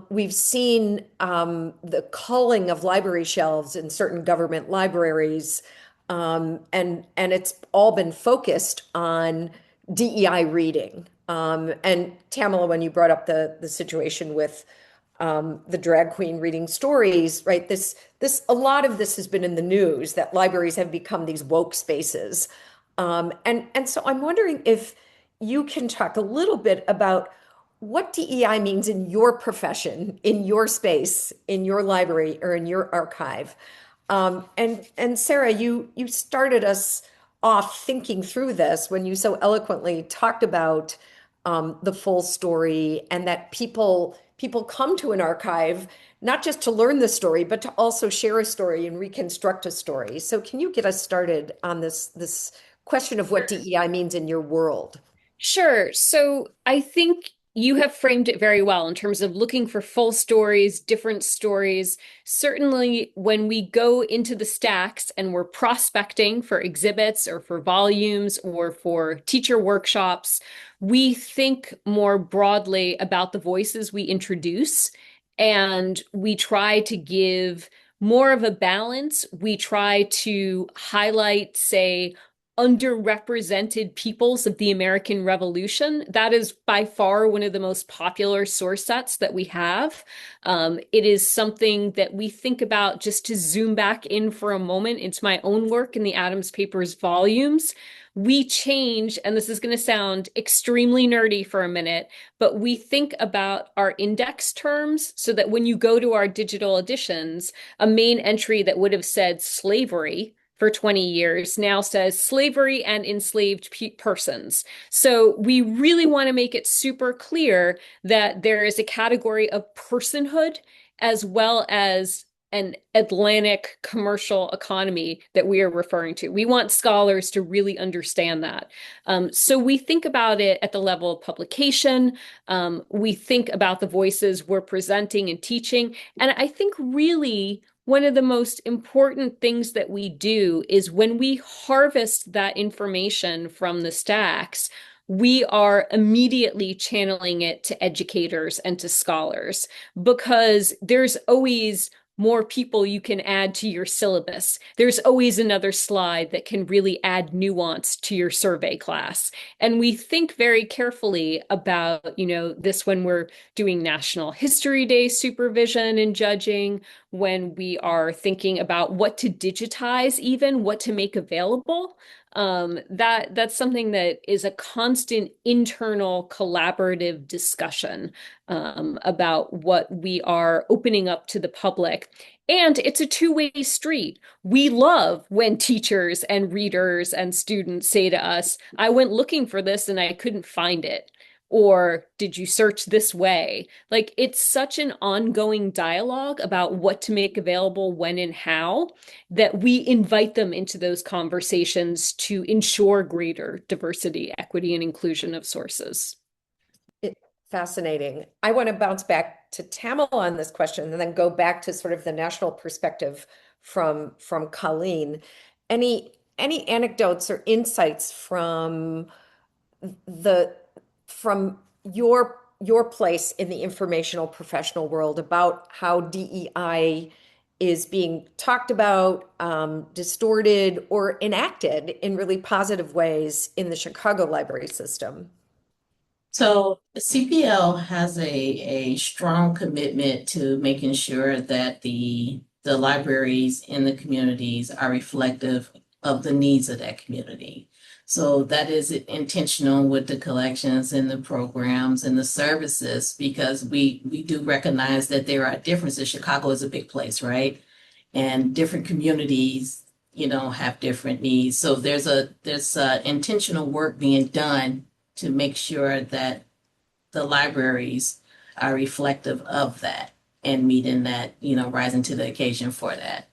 we've seen the culling of library shelves in certain government libraries, and it's all been focused on DEI reading. And Tamela, when you brought up the situation with the drag queen reading stories, right? A lot of this has been in the news that libraries have become these woke spaces, and so I'm wondering if you can talk a little bit about what DEI means in your profession, in your space, in your library, or in your archive. And Sara, you started us off thinking through this when you so eloquently talked about the full story, and that people come to an archive not just to learn the story, but to also share a story and reconstruct a story. So can you get us started on this question of what DEI means in your world? Sure. So I think you have framed it very well in terms of looking for full stories, different stories. Certainly, when we go into the stacks and we're prospecting for exhibits or for volumes or for teacher workshops, we think more broadly about the voices we introduce, and we try to give more of a balance. We try to highlight, say, underrepresented peoples of the American Revolution. That is by far one of the most popular source sets that we have. It is something that we think about, just to zoom back in for a moment into my own work in the Adams Papers volumes. We change, and this is going to sound extremely nerdy for a minute, but we think about our index terms so that when you go to our digital editions, a main entry that would have said slavery for 20 years now says slavery and enslaved persons. So we really want to make it super clear that there is a category of personhood as well as an Atlantic commercial economy that we are referring to. We want scholars to really understand that. So we think about it at the level of publication. We think about the voices we're presenting and teaching. And I think really one of the most important things that we do is when we harvest that information from the stacks, we are immediately channeling it to educators and to scholars, because there's always more people you can add to your syllabus. There's always another slide that can really add nuance to your survey class. And we think very carefully about, this when we're doing National History Day supervision and judging, when we are thinking about what to digitize, even what to make available. That's something that is a constant internal collaborative discussion about what we are opening up to the public. And it's a two-way street. We love when teachers and readers and students say to us, I went looking for this and I couldn't find it. Or did you search this way? Like, it's such an ongoing dialogue about what to make available, when and how, that we invite them into those conversations to ensure greater diversity, equity, and inclusion of sources. Fascinating. I want to bounce back to Tamela on this question and then go back to sort of the national perspective from Colleen. Any anecdotes or insights from the from your place in the informational professional world about how DEI is being talked about, distorted, or enacted in really positive ways in the Chicago library system? So CPL has a strong commitment to making sure that the libraries in the communities are reflective of the needs of that community. So that is intentional with the collections and the programs and the services, because we do recognize that there are differences. Chicago is a big place, right? And different communities, have different needs. So there's intentional work being done to make sure that the libraries are reflective of that and meeting that, rising to the occasion for that.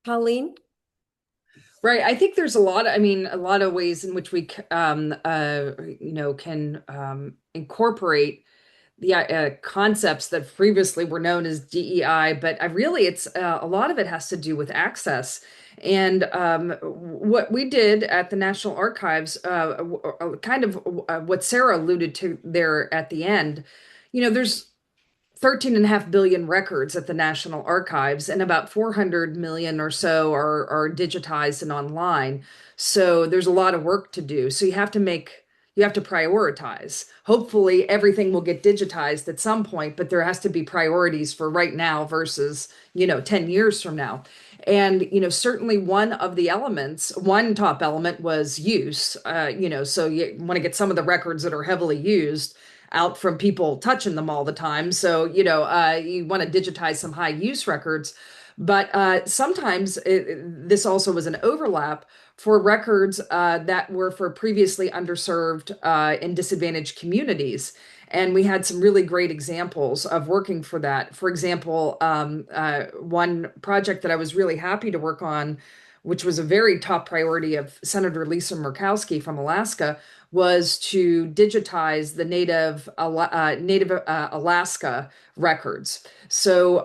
Colleen? Right. I think there's a lot of ways in which we, can incorporate the concepts that previously were known as DEI, but it's a lot of it has to do with access. And what we did at the National Archives, kind of what Sara alluded to there at the end, there's 13.5 billion records at the National Archives, and about 400 million or so are digitized and online. So there's a lot of work to do. So you have to prioritize. Hopefully everything will get digitized at some point, but there has to be priorities for right now versus, 10 years from now. And, certainly one of the elements, one top element was use, so you want to get some of the records that are heavily used out from people touching them all the time. So, you want to digitize some high use records. But sometimes this also was an overlap for records that were for previously underserved and disadvantaged communities. And we had some really great examples of working for that. For example, one project that I was really happy to work on, which was a very top priority of Senator Lisa Murkowski from Alaska, was to digitize the native Alaska records. So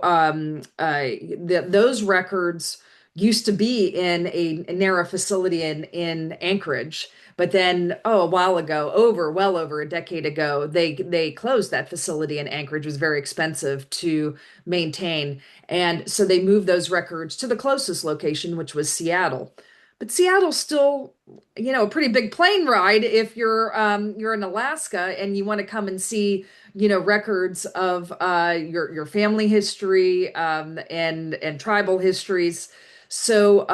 those records used to be in a NARA facility in Anchorage. But then, a while ago, well over a decade ago, they closed that facility in Anchorage. It was very expensive to maintain. And so they moved those records to the closest location, which was Seattle. But Seattle's still, a pretty big plane ride if you're in Alaska and you want to come and see, records of your family history and tribal histories. So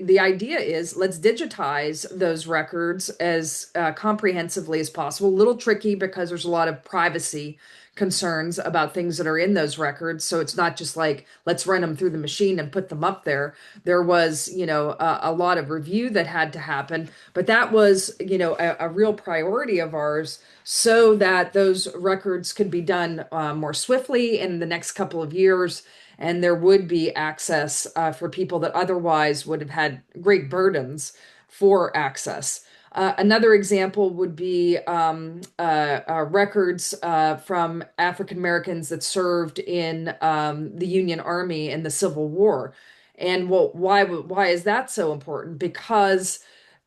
the idea is let's digitize those records as comprehensively as possible. A little tricky because there's a lot of privacy concerns about things that are in those records. So it's not just like, let's run them through the machine and put them up there. There was, a lot of review that had to happen, but that was, a real priority of ours so that those records could be done more swiftly in the next couple of years. And there would be access for people that otherwise would have had great burdens for access. Another example would be records from African Americans that served in the Union Army in the Civil War. And why is that so important? Because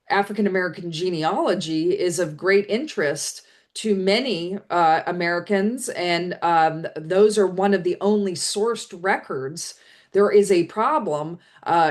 African American genealogy is of great interest to many Americans, and those are one of the only sourced records. There is a problem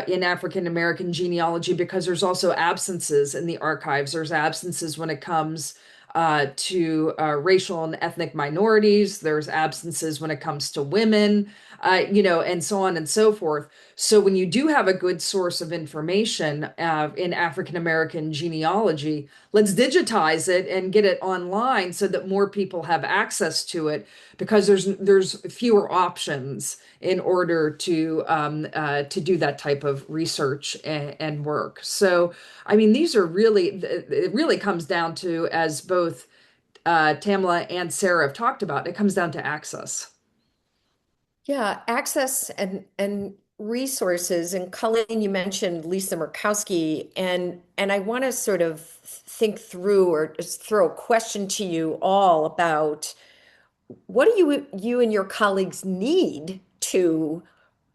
in African American genealogy because there's also absences in the archives. There's absences when it comes to racial and ethnic minorities. There's absences when it comes to women, and so on and so forth. So when you do have a good source of information in African American genealogy, let's digitize it and get it online so that more people have access to it, because there's fewer options in order to do that type of research and work. So, I mean, these are really, it really comes down to, as both Tamela and Sara have talked about, it comes down to access. Yeah, access and resources. And Colleen, you mentioned Lisa Murkowski, and I want to sort of think through or just throw a question to you all about what do you and your colleagues need to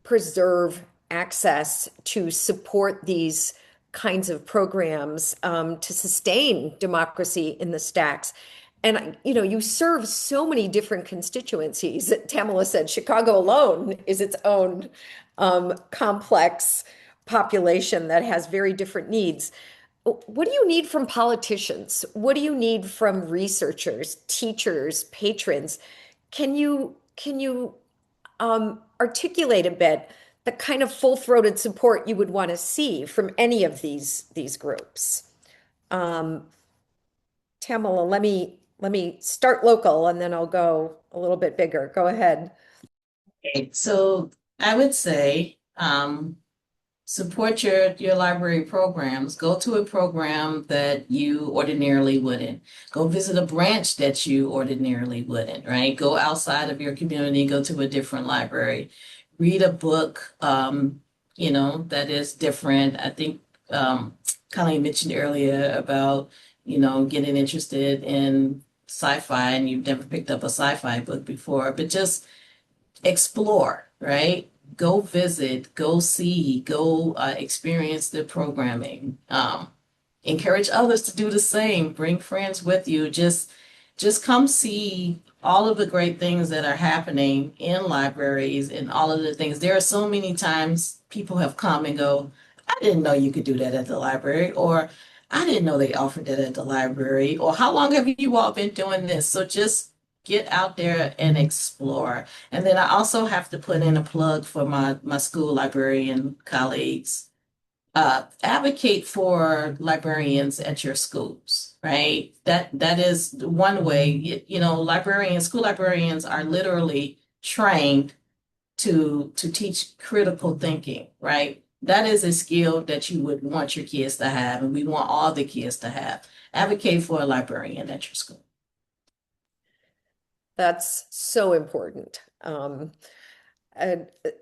preserve access to support these kinds of programs to sustain democracy in the stacks. And you serve so many different constituencies. Tamela said Chicago alone is its own complex population that has very different needs. What do you need from politicians? What do you need from researchers, teachers, patrons? Can you articulate a bit the kind of full-throated support you would want to see from any of these groups? Um, Tamela, let me start local and then I'll go a little bit bigger. Go ahead. Okay, so I would say support your library programs. Go to a program that you ordinarily wouldn't. Go visit a branch that you ordinarily wouldn't, right? Go outside of your community, go to a different library. Read a book, that is different. I think Colleen mentioned earlier about, getting interested in sci-fi, and you've never picked up a sci-fi book before, but just explore, right? Go visit, go see, go experience the programming. Encourage others to do the same. Bring friends with you. Just come see all of the great things that are happening in libraries and all of the things. There are so many times people have come and go, I didn't know you could do that at the library, or I didn't know they offered that at the library, or how long have you all been doing this? So just Get out there and explore. And then I also have to put in a plug for my school librarian colleagues. Advocate for librarians at your schools, right? That is one way. Librarians, school librarians are literally trained to teach critical thinking, right? That is a skill that you would want your kids to have, and we want all the kids to have. Advocate for a librarian at your school. That's so important.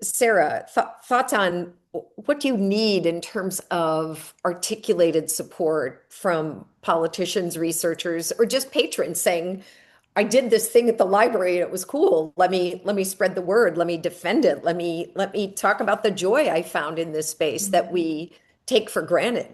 Sara, thoughts on what do you need in terms of articulated support from politicians, researchers, or just patrons saying, I did this thing at the library and it was cool. Let me spread the word. Let me defend it. Let me talk about the joy I found in this space that we take for granted.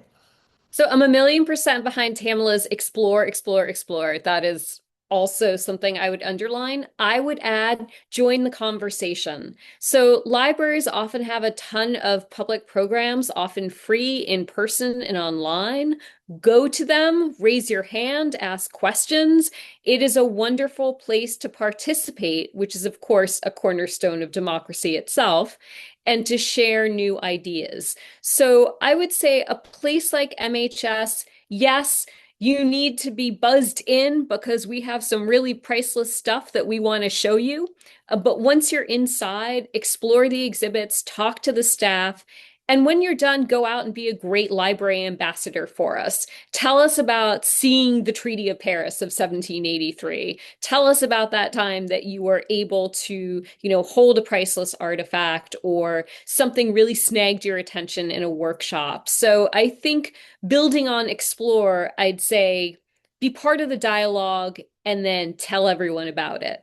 So I'm 1,000,000% behind Tamela's explore, explore, explore. That is also something I would underline. I would add join the conversation. So libraries often have a ton of public programs, often free in person and online. Go to them, raise your hand, ask questions. It is a wonderful place to participate, which is, of course, a cornerstone of democracy itself, and to share new ideas. So I would say a place like MHS, yes, you need to be buzzed in because we have some really priceless stuff that we want to show you. But once you're inside, explore the exhibits, talk to the staff. And when you're done, go out and be a great library ambassador for us. Tell us about seeing the Treaty of Paris of 1783. Tell us about that time that you were able to, hold a priceless artifact or something really snagged your attention in a workshop. So I think building on Explore, I'd say be part of the dialogue and then tell everyone about it.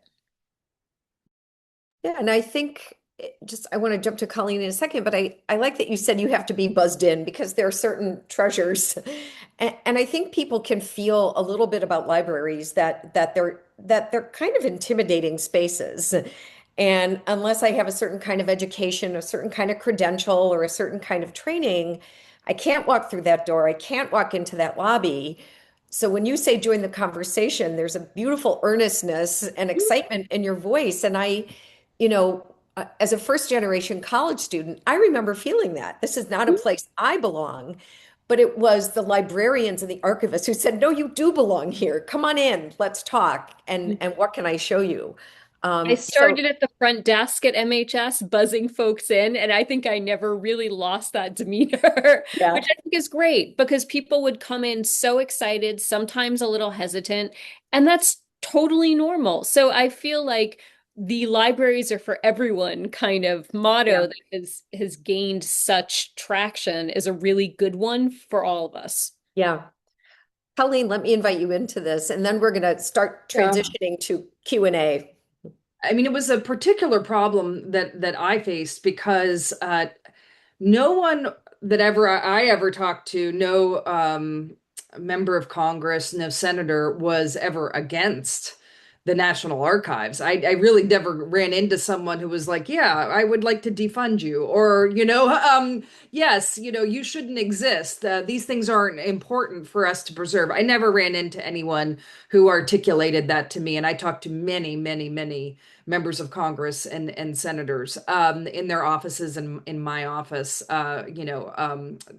Yeah, and I think I want to jump to Colleen in a second, but I like that you said you have to be buzzed in because there are certain treasures. And I think people can feel a little bit about libraries that they're kind of intimidating spaces. And unless I have a certain kind of education, a certain kind of credential, or a certain kind of training, I can't walk through that door. I can't walk into that lobby. So when you say join the conversation, there's a beautiful earnestness and excitement in your voice. And as a first generation college student, I remember feeling that this is not a place I belong, but it was the librarians and the archivists who said, no, you do belong here. Come on in, let's talk. And what can I show you? I started at the front desk at MHS, buzzing folks in, and I think I never really lost that demeanor, Yeah. which I think is great because people would come in so excited, sometimes a little hesitant, and that's totally normal. So I feel like the libraries are for everyone kind of motto that has gained such traction is a really good one for all of us. Yeah. Colleen, let me invite you into this, and then we're going to start transitioning to Q&A. I mean, it was a particular problem that I faced because no one that I ever talked to, no member of Congress, no senator was ever against the National Archives. I really never ran into someone who was like, yeah, I would like to defund you, or, yes, you shouldn't exist. These things aren't important for us to preserve. I never ran into anyone who articulated that to me. And I talked to many, many, many members of Congress and senators in their offices and in my office,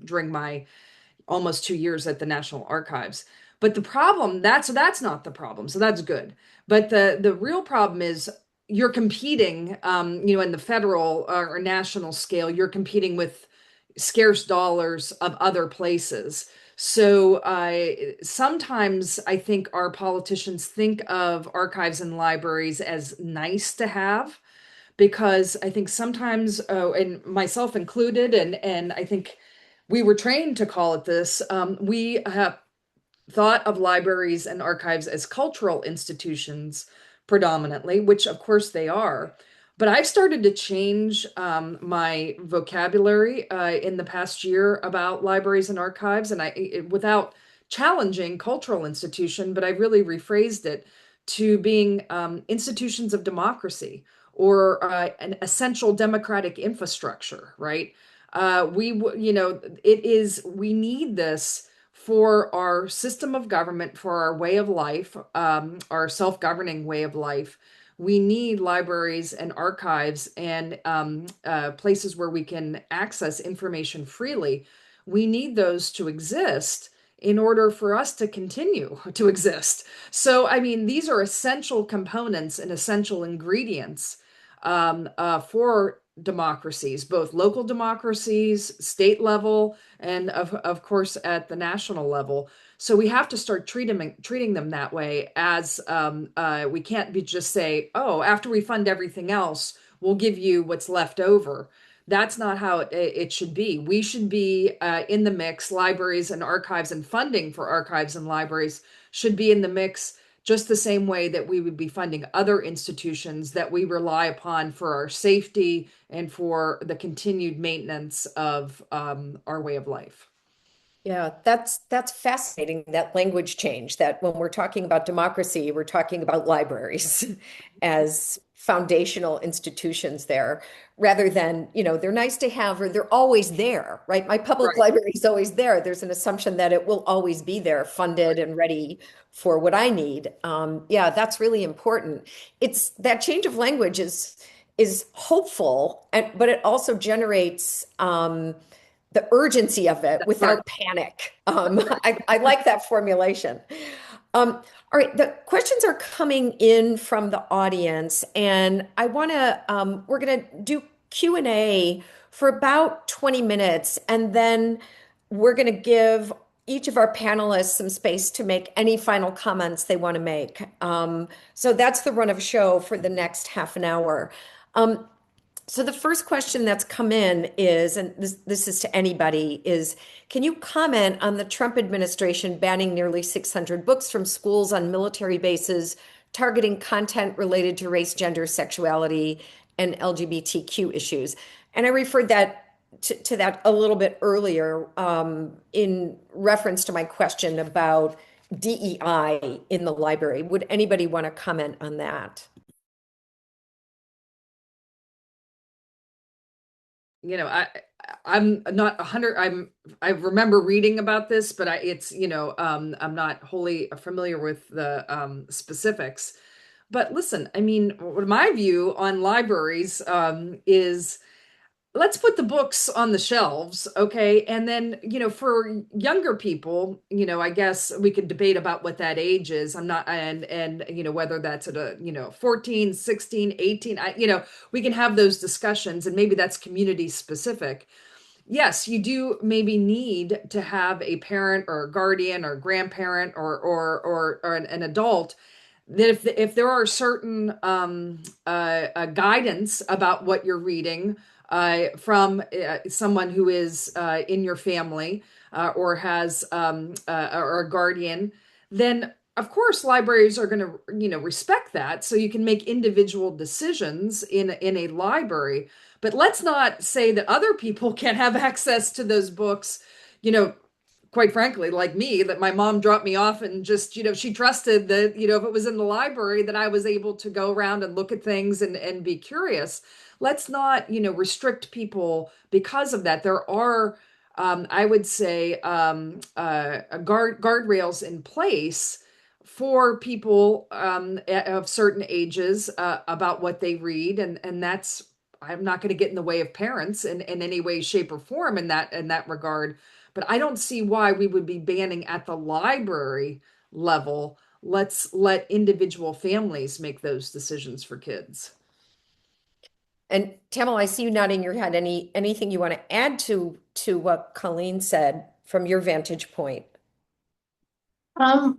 during my almost 2 years at the National Archives. But the problem, that's not the problem. So that's good. But the real problem is you're competing, in the federal or national scale, you're competing with scarce dollars of other places. So sometimes I think our politicians think of archives and libraries as nice to have, because I think sometimes, and myself included, and I think we were trained to call it this, we have thought of libraries and archives as cultural institutions predominantly, which of course they are. But I've started to change my vocabulary in the past year about libraries and archives, and without challenging cultural institution, but I really rephrased it to being institutions of democracy, or an essential democratic infrastructure, right? We need this for our system of government, for our way of life, our self-governing way of life. We need libraries and archives and places where we can access information freely. We need those to exist in order for us to continue to exist. So, I mean, these are essential components and essential ingredients for democracies, both local democracies, state level, and of course at the national level. So we have to start treating them that way. As we can't be just say, oh, after we fund everything else, we'll give you what's left over. That's not how it should be. We should be in the mix. Libraries and archives and funding for archives and libraries should be in the mix just the same way that we would be funding other institutions that we rely upon for our safety and for the continued maintenance of our way of life. Yeah, that's fascinating, that language change, that when we're talking about democracy, we're talking about libraries as foundational institutions there, rather than, they're nice to have or they're always there, right? My public Right. library is always there. There's an assumption that it will always be there, funded and ready for what I need. Yeah, that's really important. It's that change of language is hopeful, but it also generates the urgency of it Right. without panic. I like that formulation. All right, the questions are coming in from the audience, and we're going to do Q&A for about 20 minutes, and then we're going to give each of our panelists some space to make any final comments they want to make. So that's the run of show for the next half an hour. So the first question that's come in is, and this is to anybody, is can you comment on the Trump administration banning nearly 600 books from schools on military bases, targeting content related to race, gender, sexuality, and LGBTQ issues? And I referred to that a little bit earlier in reference to my question about DEI in the library. Would anybody want to comment on that? I'm not 100. I remember reading about this, but I'm not wholly familiar with the specifics. But listen, I mean, my view on libraries is let's put the books on the shelves, okay? And then, for younger people, I guess we could debate about what that age is. I'm not, and whether that's at a, 14, 16, 18, we can have those discussions, and maybe that's community specific. Yes, you do maybe need to have a parent or a guardian or grandparent or an adult that if there are certain guidance about what you're reading from someone who is in your family or has or a guardian, then of course libraries are going to respect that, so you can make individual decisions in a library. But let's not say that other people can't have access to those books. Quite frankly, like me, that my mom dropped me off and just, she trusted that, if it was in the library, that I was able to go around and look at things and be curious. Let's not, restrict people because of that. There are, I would say, guardrails in place for people of certain ages about what they read, and that's, I'm not going to get in the way of parents in any way, shape, or form in that regard. But I don't see why we would be banning at the library level. Let's let individual families make those decisions for kids. And Tamela, I see you nodding your head. Anything you want to add to what Colleen said from your vantage point? I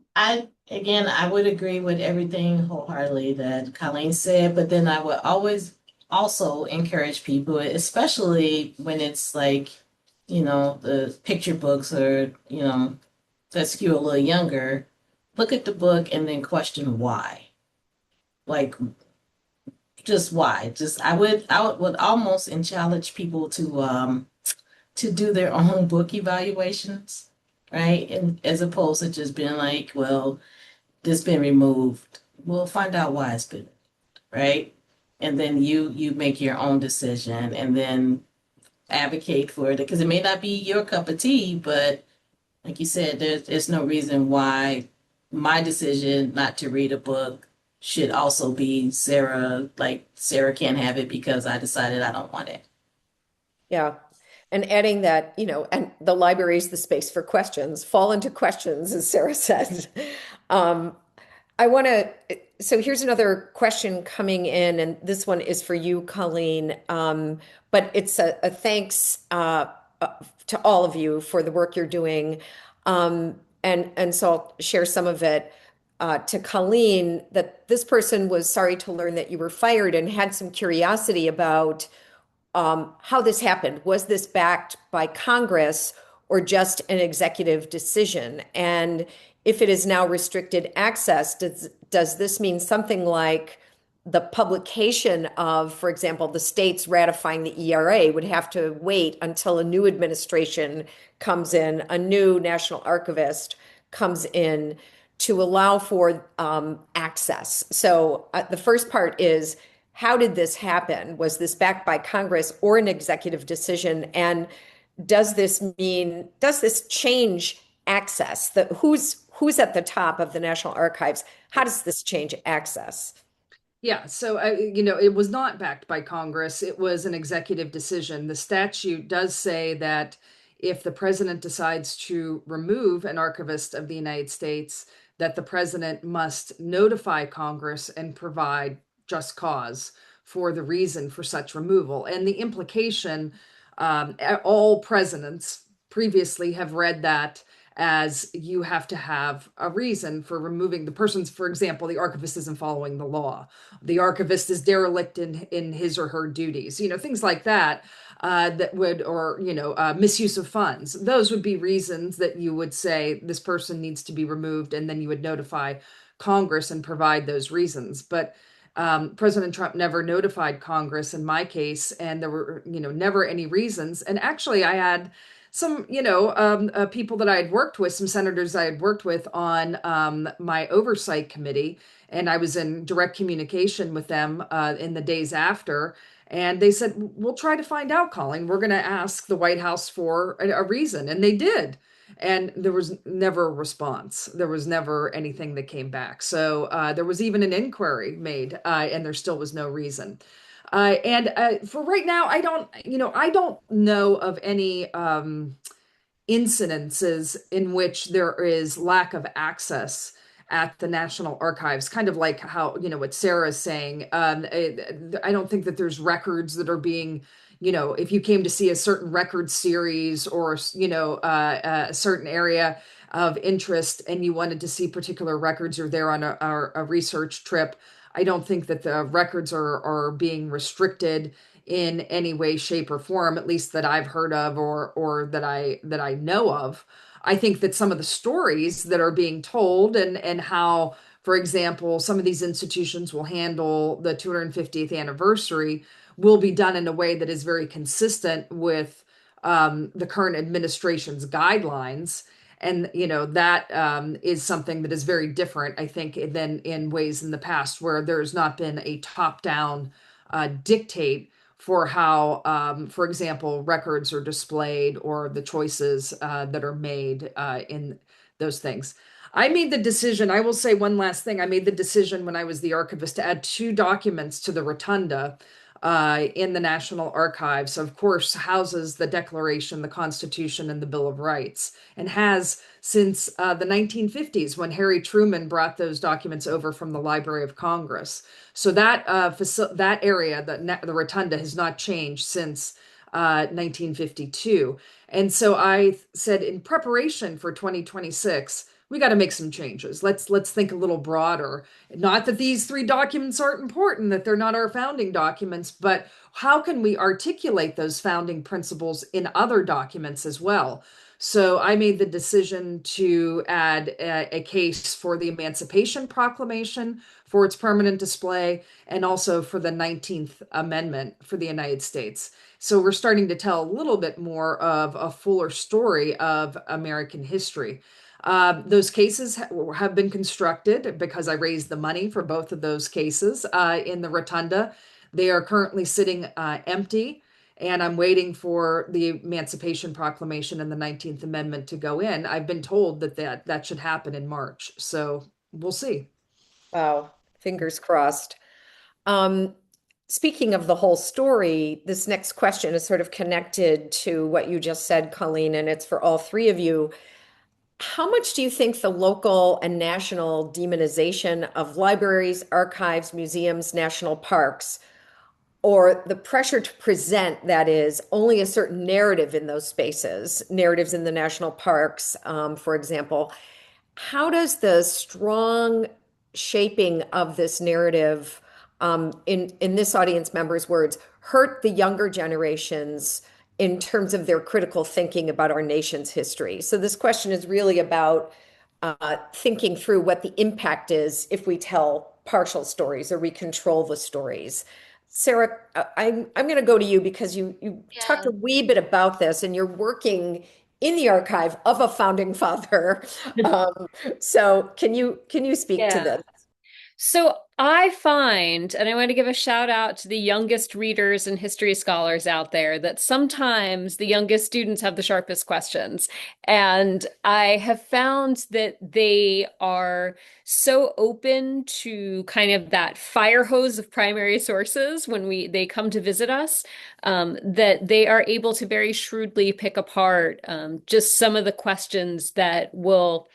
would agree with everything wholeheartedly that Colleen said, but then I would always also encourage people, especially when it's like, the picture books or, that skew a little younger, look at the book and then question why. Like, just why? I would almost challenge people to do their own book evaluations, right? And as opposed to just being like, well, this been removed. We'll find out why it's been, right? And then you make your own decision and then advocate for it because it may not be your cup of tea, but Like you said, there's no reason why my decision not to read a book should also be Sarah, like Sarah can't have it because I decided I don't want it. Yeah. And adding that, and the library is the space for questions, fall into questions, as Sarah said. Um, I want to, so here's another question coming in, and this one is for you, Colleen. But it's a thanks uh, to all of you for the work you're doing. And so I'll share some of it to Colleen, that this person was sorry to learn that you were fired and had some curiosity about how this happened. Was this backed by Congress or just an executive decision? And if it is now restricted access, does this mean something like the publication of, for example, the states ratifying the ERA would have to wait until a new administration comes in, a new national archivist comes in to allow for access? So the first part is, how did this happen? Was this backed by Congress or an executive decision? And does this change access? Who's at the top of the National Archives? How does this change access? Yeah, so it was not backed by Congress. It was an executive decision. The statute does say that if the president decides to remove an archivist of the United States, that the president must notify Congress and provide just cause for the reason for such removal. And the implication, all presidents previously have read that as you have to have a reason for removing the person's. For example, the archivist isn't following the law, the archivist is derelict in his or her duties, things like that, that would, or misuse of funds. Those would be reasons that you would say this person needs to be removed, and then you would notify Congress and provide those reasons. But President Trump never notified Congress in my case, and there were never any reasons. And actually, I had some, people that I had worked with, some senators I had worked with on my oversight committee, and I was in direct communication with them in the days after. And they said, "We'll try to find out, Colleen. We're going to ask the White House for a reason." And they did. And there was never a response. There was never anything that came back. So there was even an inquiry made, and there still was no reason. And for right now, I don't know of any incidences in which there is lack of access at the National Archives, kind of like how, what Sarah is saying. I don't think that there's records that are being, if you came to see a certain record series or, a certain area of interest and you wanted to see particular records, or they're on a research trip, I don't think that the records are being restricted in any way, shape, or form, at least that I've heard of, or that I know of. I think that some of the stories that are being told, and how, for example, some of these institutions will handle the 250th anniversary, will be done in a way that is very consistent with the current administration's guidelines. And that is something that is very different, I think, than in ways in the past where there's not been a top-down dictate for how, for example, records are displayed, or the choices that are made in those things. I made the decision, I will say one last thing. I made the decision when I was the archivist to add 2 documents to the rotunda in the National Archives. Of course, houses the Declaration, the Constitution, and the Bill of Rights, and has since the 1950s, when Harry Truman brought those documents over from the Library of Congress. So that that area, the rotunda, has not changed since 1952. And so I said, in preparation for 2026, we got to make some changes. Let's think a little broader. Not that these 3 documents aren't important, that they're not our founding documents, but how can we articulate those founding principles in other documents as well? So I made the decision to add a case for the Emancipation Proclamation for its permanent display, and also for the 19th Amendment for the United States. So we're starting to tell a little bit more of a fuller story of American history. Those cases have been constructed because I raised the money for both of those cases in the rotunda. They are currently sitting empty. and I'm waiting for the Emancipation Proclamation and the 19th Amendment to go in. I've been told that should happen in March. So we'll see. Wow, fingers crossed. Um, Speaking of the whole story, this next question is sort of connected to what you just said, Colleen, and it's for all three of you. How much do you think the local and national demonization of libraries, archives, museums, national parks, or the pressure to present, that is, only a certain narrative in those spaces, narratives in the national parks, for example, how does the strong shaping of this narrative, in this audience member's words, hurt the younger generations in terms of their critical thinking about our nation's history? So this question is really about thinking through what the impact is if we tell partial stories or we control the stories. Sara, I'm going to go to you because you talked Yeah. a wee bit about this, and you're working in the archive of a founding father. So can you speak to Yeah. this? So I find, and I want to give a shout out to the youngest readers and history scholars out there, that sometimes the youngest students have the sharpest questions. And I have found that they are so open to kind of that fire hose of primary sources when they come to visit us, that they are able to very shrewdly pick apart just some of the questions that will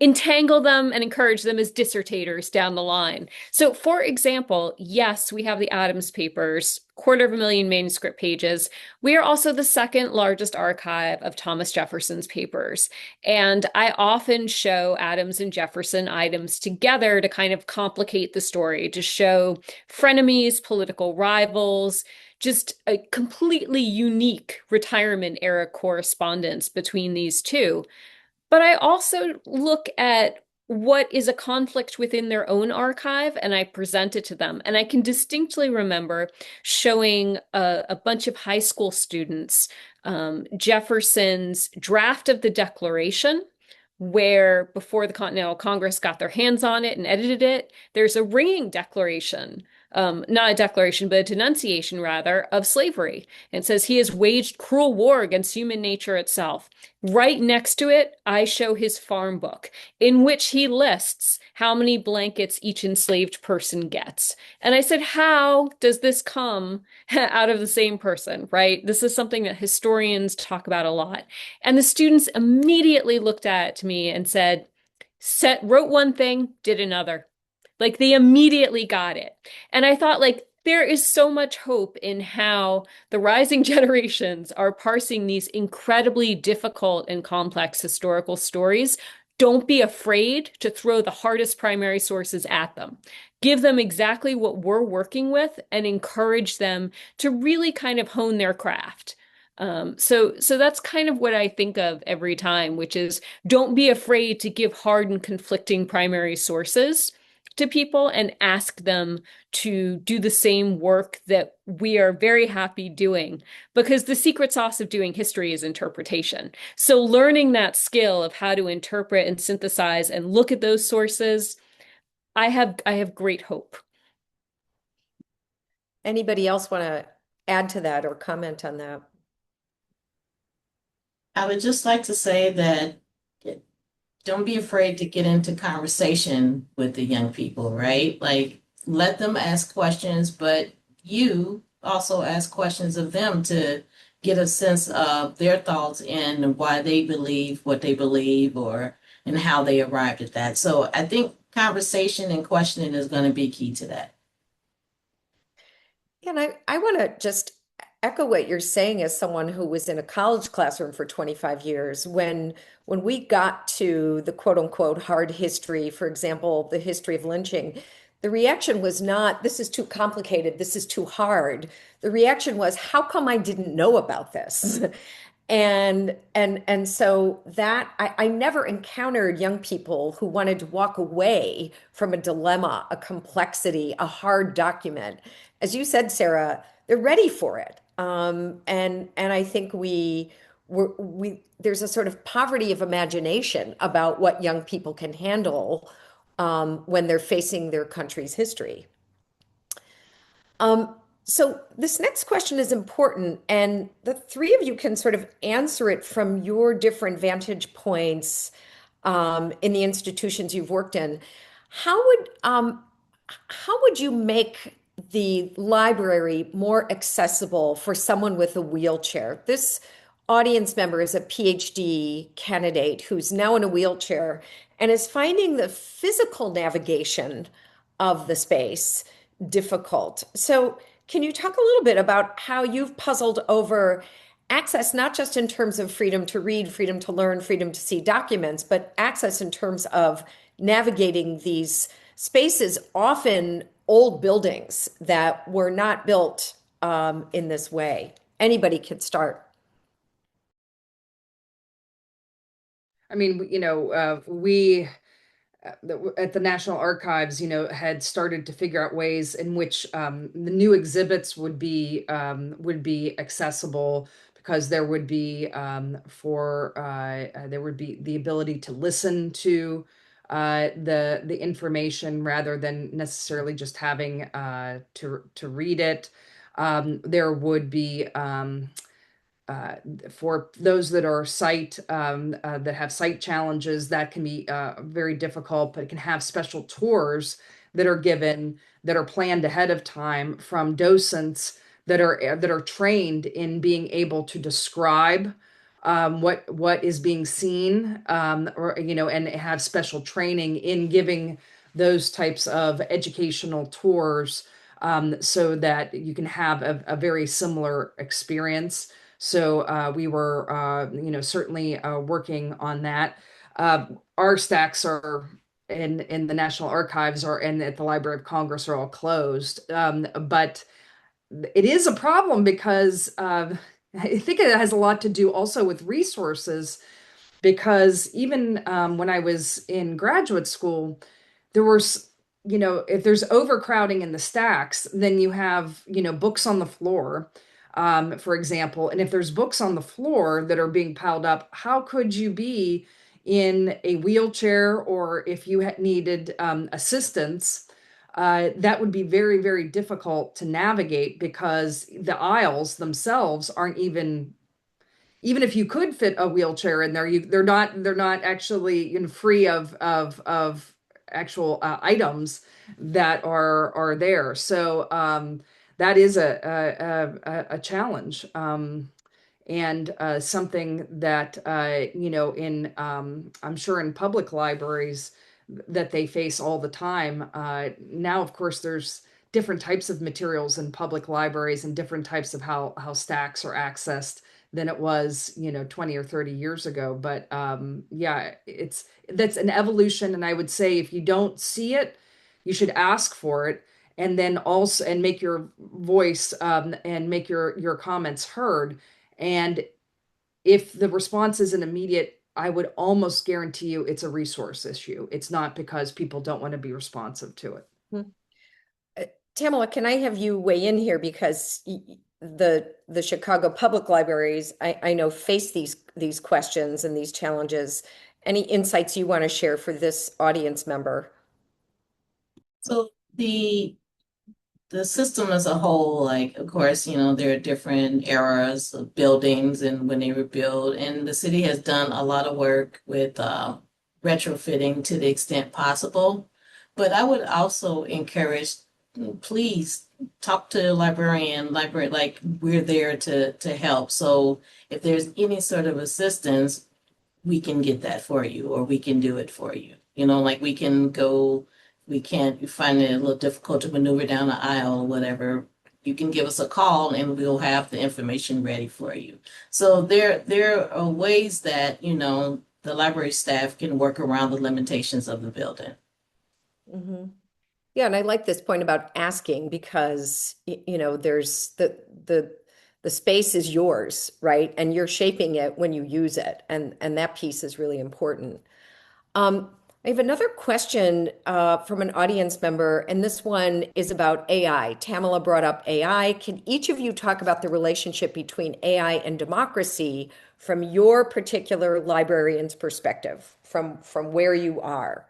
entangle them and encourage them as dissertators down the line. So, for example, yes, we have the Adams papers, 250,000 manuscript pages. We are also the second largest archive of Thomas Jefferson's papers. And I often show Adams and Jefferson items together to kind of complicate the story, to show frenemies, political rivals, just a completely unique retirement era correspondence between these two. But I also look at what is a conflict within their own archive and I present it to them. And I can distinctly remember showing a bunch of high school students Jefferson's draft of the Declaration, where before the Continental Congress got their hands on it and edited it, there's a ringing declaration. Not a declaration, but a denunciation, rather, of slavery. And it says he has waged cruel war against human nature itself. Right next to it, I show his farm book, in which he lists how many blankets each enslaved person gets. And I said, how does this come out of the same person, right? This is something that historians talk about a lot. And the students immediately looked at me and said, wrote one thing, did another. Like they immediately got it. And I thought, like, there is so much hope in how the rising generations are parsing these incredibly difficult and complex historical stories. Don't be afraid to throw the hardest primary sources at them. Give them exactly what we're working with and encourage them to really kind of hone their craft. So that's kind of what I think of every time, which is don't be afraid to give hard and conflicting primary sources to people and ask them to do the same work that we are very happy doing, because the secret sauce of doing history is interpretation. So learning that skill of how to interpret and synthesize and look at those sources, I have great hope. Anybody else want to add to that or comment on that? I would just like to say that don't be afraid to get into conversation with the young people, right? Like, let them ask questions, but you also ask questions of them to get a sense of their thoughts and why they believe what they believe or and how they arrived at that. So I think conversation and questioning is going to be key to that. And I want to just echo what you're saying as someone who was in a college classroom for 25 years. When we got to the quote unquote hard history, for example, the history of lynching, the reaction was not, this is too complicated, this is too hard. The reaction was, how come I didn't know about this? And so that I never encountered young people who wanted to walk away from a dilemma, a complexity, a hard document. As you said, Sara, they're ready for it. And I think we there's a sort of poverty of imagination about what young people can handle when they're facing their country's history. Um, So this next question is important, and the three of you can sort of answer it from your different vantage points in the institutions you've worked in. How would you make the library more accessible for someone with a wheelchair? This audience member is a PhD candidate who's now in a wheelchair and is finding the physical navigation of the space difficult. So, can you talk a little bit about how you've puzzled over access, not just in terms of freedom to read, freedom to learn, freedom to see documents, but access in terms of navigating these spaces, often old buildings that were not built in this way? Anybody could start. I mean, we at the National Archives, had started to figure out ways in which the new exhibits would be accessible, because there would be the ability to listen to the information rather than necessarily just having to read it. There would be for those that are that have sight challenges, that can be very difficult, but it can have special tours that are given, that are planned ahead of time from docents that are trained in being able to describe what is being seen, and have special training in giving those types of educational tours, so that you can have a very similar experience. So we were, certainly working on that. Our stacks are in the National Archives and at the Library of Congress are all closed. But it is a problem because I think it has a lot to do also with resources, because even when I was in graduate school, there was, if there's overcrowding in the stacks, then you have, books on the floor, for example. And if there's books on the floor that are being piled up, how could you be in a wheelchair, or if you needed assistance? That would be very, very difficult to navigate, because the aisles themselves aren't even if you could fit a wheelchair in there, they're not actually free of actual items that are there. So that is a challenge, and something that in I'm sure in public libraries that they face all the time. Now, of course, there's different types of materials in public libraries and different types of how stacks are accessed than it was 20 or 30 years ago. But yeah, that's an evolution. And I would say if you don't see it, you should ask for it, and then also and make your voice and make your comments heard. And if the response isn't immediate, I would almost guarantee you it's a resource issue. It's not because people don't want to be responsive to it. Tamela, can I have you weigh in here, because the Chicago Public Libraries, I know, face these questions and these challenges. Any insights you want to share for this audience member? So the system as a whole, like, of course, there are different eras of buildings and when they were built, and the city has done a lot of work with retrofitting to the extent possible. But I would also encourage, please talk to a librarian, like we're there to help. So if there's any sort of assistance, we can get that for you, or we can do it for you. Like we can go, you find it a little difficult to maneuver down the aisle or whatever, you can give us a call and we'll have the information ready for you. So there are ways that, the library staff can work around the limitations of the building. Mm-hmm. Yeah, and I like this point about asking, because there's the space is yours, right? And you're shaping it when you use it, and that piece is really important. I have another question from an audience member, and this one is about AI. Tamela brought up AI. Can each of you talk about the relationship between AI and democracy from your particular librarian's perspective, from where you are?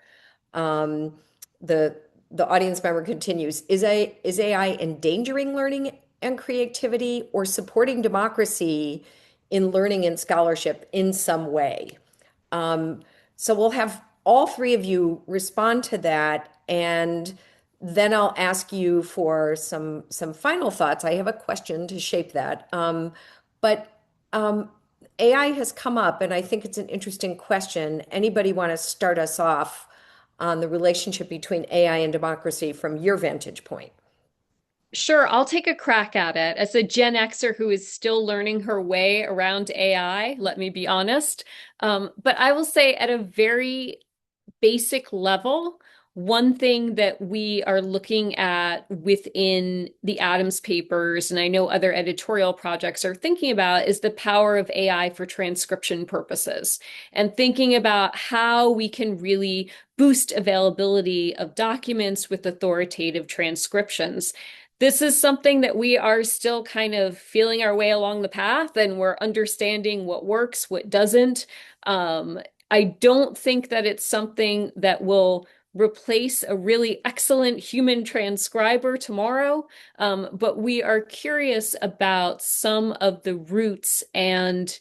The audience member continues, is AI endangering learning and creativity, or supporting democracy in learning and scholarship in some way? So we'll have all three of you respond to that, and then I'll ask you for some final thoughts. I have a question to shape that. But AI has come up, and I think it's an interesting question. Anybody want to start us off on the relationship between AI and democracy from your vantage point? Sure, I'll take a crack at it. As a Gen Xer who is still learning her way around AI, let me be honest. But I will say at a very basic level, one thing that we are looking at within the Adams papers, and I know other editorial projects are thinking about, is the power of AI for transcription purposes, and thinking about how we can really boost availability of documents with authoritative transcriptions. This is something that we are still kind of feeling our way along the path, and we're understanding what works, what doesn't. I don't think that it's something that will replace a really excellent human transcriber tomorrow, but we are curious about some of the roots and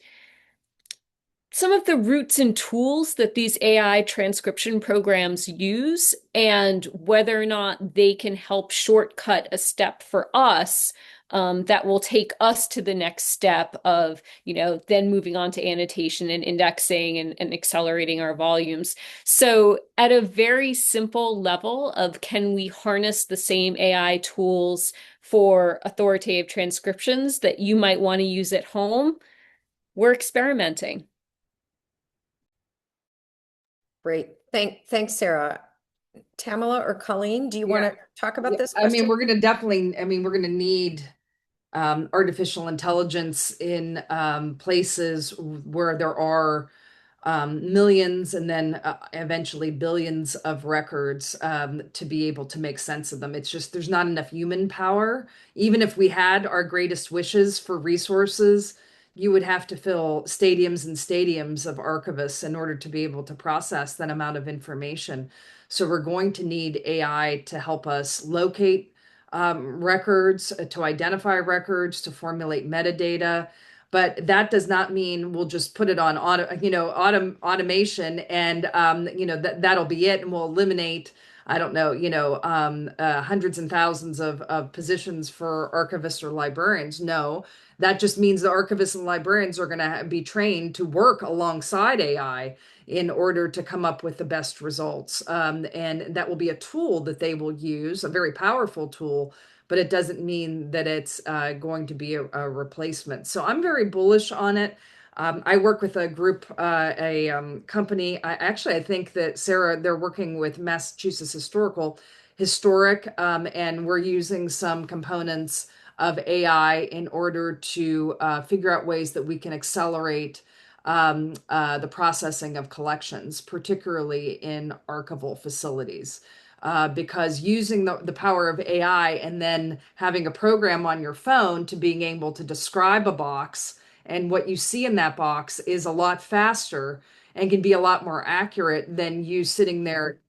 tools that these AI transcription programs use, and whether or not they can help shortcut a step for us, that will take us to the next step of, then moving on to annotation and indexing and accelerating our volumes. So at a very simple level of, can we harness the same AI tools for authoritative transcriptions that you might want to use at home? We're experimenting. Great. Thanks, Sara. Tamela or Colleen, do you want to talk about this I mean, question? we're going to definitely, we're going to need artificial intelligence in places where there are millions and then eventually billions of records to be able to make sense of them. It's just there's not enough human power. Even if we had our greatest wishes for resources, you would have to fill stadiums and stadiums of archivists in order to be able to process that amount of information. So we're going to need AI to help us locate records, to identify records, to formulate metadata. But that does not mean we'll just put it on automation and that'll be it, and we'll eliminate, I don't know, hundreds and thousands of positions for archivists or librarians. No, that just means the archivists and librarians are going to be trained to work alongside AI in order to come up with the best results. And that will be a tool that they will use, a very powerful tool, but it doesn't mean that it's going to be a replacement. So I'm very bullish on it. I work with a group, a company. I think that Sara, they're working with Massachusetts Historic, and we're using some components of AI in order to figure out ways that we can accelerate the processing of collections, particularly in archival facilities. Because using the power of AI and then having a program on your phone to being able to describe a box, and what you see in that box is a lot faster and can be a lot more accurate than you sitting there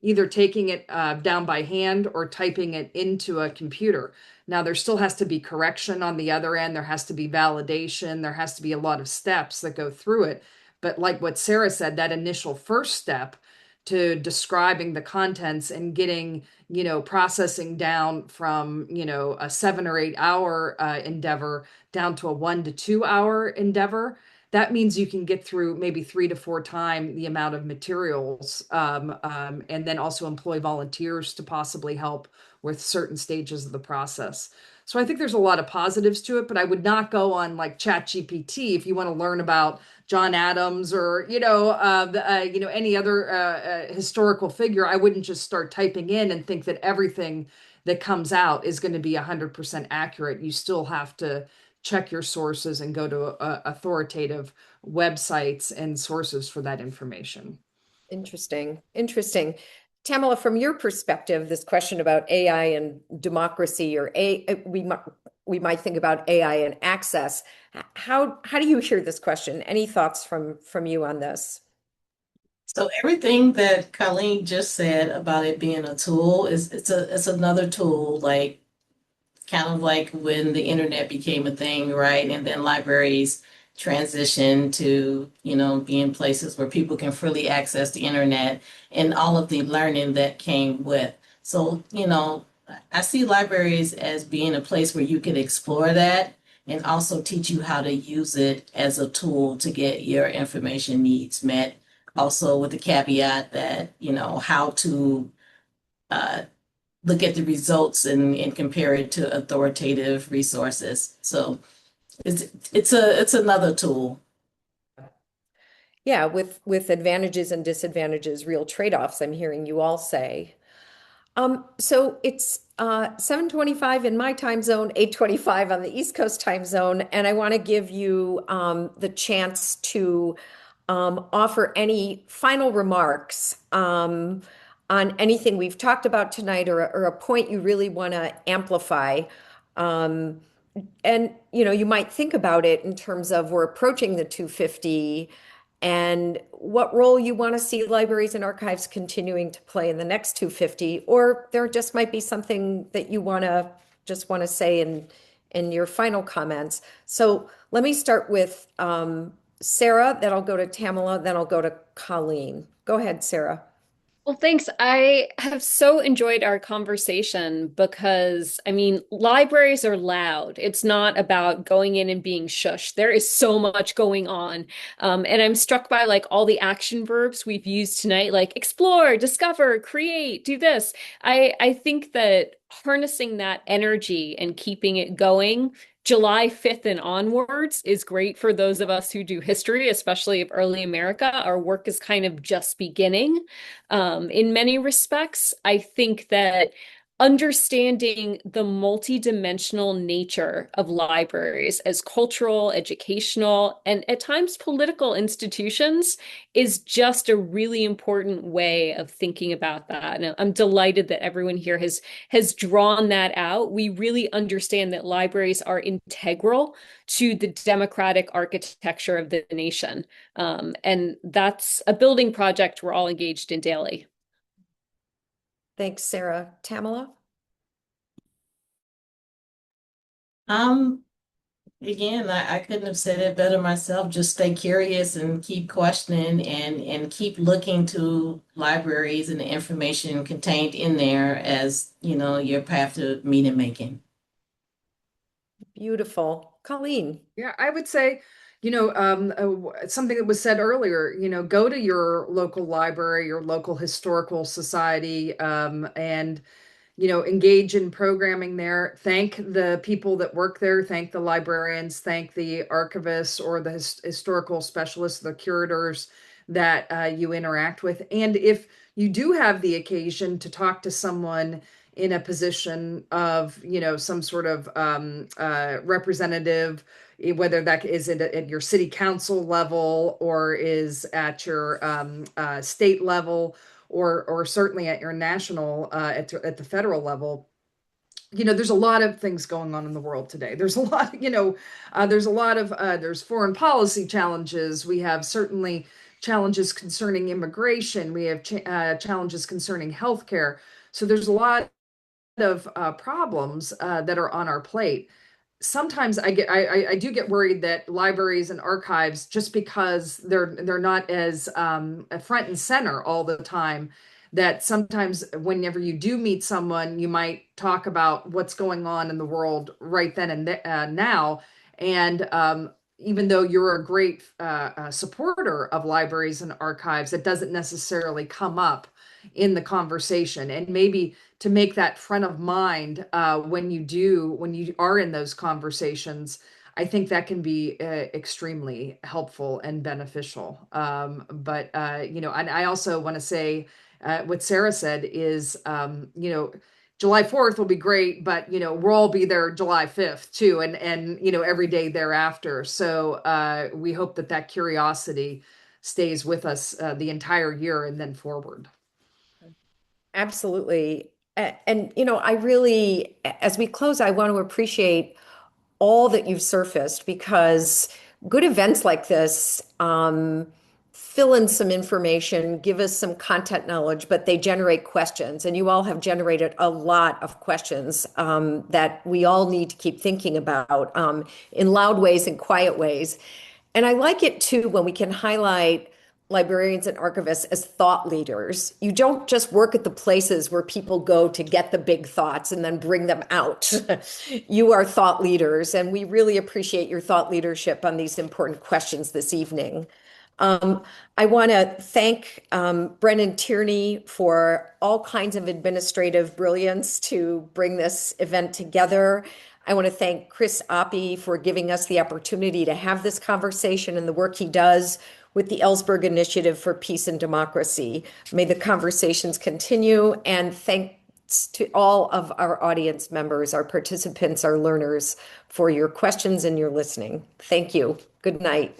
either taking it down by hand or typing it into a computer. Now, there still has to be correction on the other end. There has to be validation. There has to be a lot of steps that go through it. But like what Sara said, that initial first step to describing the contents and getting, processing down from, a 7 or 8 hour endeavor down to a 1 to 2 hour endeavor, that means you can get through maybe 3 to 4 times the amount of materials, and then also employ volunteers to possibly help with certain stages of the process. So I think there's a lot of positives to it, but I would not go on like ChatGPT if you want to learn about John Adams or any other historical figure. I wouldn't just start typing in and think that everything that comes out is going to be 100% accurate. You still have to check your sources and go to authoritative websites and sources for that information. Interesting. Tamela, from your perspective, this question about AI and democracy, or we might think about AI and access. How do you hear this question? Any thoughts from you on this? So everything that Colleen just said about it being a tool it's another tool, like kind of like when the internet became a thing, right? And then libraries transitioned to, being places where people can freely access the internet and all of the learning that came with. So, I see libraries as being a place where you can explore that and also teach you how to use it as a tool to get your information needs met. Also, with the caveat that, how to uh, look at the results and compare it to authoritative resources. So it's another tool. Yeah, with advantages and disadvantages, real trade-offs, I'm hearing you all say. So it's 7:25 in my time zone, 8:25 on the East Coast time zone, and I want to give you the chance to offer any final remarks on anything we've talked about tonight, or a point you really want to amplify. Um, and you might think about it in terms of we're approaching the 250 and what role you want to see libraries and archives continuing to play in the next 250, or there just might be something that you want to say in your final comments. So let me start with Sara, then I'll go to Tamela, then I'll go to Colleen. Go ahead, Sara. Well, thanks. I have so enjoyed our conversation because, I mean, libraries are loud. It's not about going in and being shushed. There is so much going on. And I'm struck by like all the action verbs we've used tonight, like explore, discover, create, do this. I think that harnessing that energy and keeping it going July 5th and onwards is great for those of us who do history, especially of early America. Our work is kind of just beginning. In many respects, I think that understanding the multidimensional nature of libraries as cultural, educational, and at times political institutions is just a really important way of thinking about that. And I'm delighted that everyone here has drawn that out. We really understand that libraries are integral to the democratic architecture of the nation. And that's a building project we're all engaged in daily. Thanks, Sara. Tamela? Um, Again, I couldn't have said it better myself. Just stay curious and keep questioning and keep looking to libraries and the information contained in there as, your path to meaning making. Beautiful. Colleen? Yeah, I would say, something that was said earlier, go to your local library, your local historical society, and engage in programming there. Thank the people that work there, thank the librarians, thank the archivists or the historical specialists, the curators that you interact with. And if you do have the occasion to talk to someone in a position of, some sort of representative, whether that is at your city council level or is at your state level, or certainly at your national at the federal level. There's a lot of things going on in the world today. There's a lot, there's a lot of there's foreign policy challenges. We have certainly challenges concerning immigration. We have challenges concerning healthcare. So there's a lot of problems that are on our plate. Sometimes I do get worried that libraries and archives, just because they're not as front and center all the time, that sometimes whenever you do meet someone, you might talk about what's going on in the world right then and now. And even though you're a great supporter of libraries and archives, it doesn't necessarily come up in the conversation. And maybe to make that front of mind when you are in those conversations, I think that can be extremely helpful and beneficial. But and I also want to say what Sara said is, July 4th will be great, but we'll all be there July 5th too, and every day thereafter. So we hope that curiosity stays with us the entire year and then forward. Absolutely. And, I really, as we close, I want to appreciate all that you've surfaced, because good events like this fill in some information, give us some content knowledge, but they generate questions. And you all have generated a lot of questions that we all need to keep thinking about in loud ways and quiet ways. And I like it too when we can highlight librarians and archivists as thought leaders. You don't just work at the places where people go to get the big thoughts and then bring them out. You are thought leaders, and we really appreciate your thought leadership on these important questions this evening. I want to thank Brennan Tierney for all kinds of administrative brilliance to bring this event together. I want to thank Chris Oppie for giving us the opportunity to have this conversation and the work he does with the Ellsberg Initiative for Peace and Democracy. May the conversations continue, and thanks to all of our audience members, our participants, our learners, for your questions and your listening. Thank you. Good night.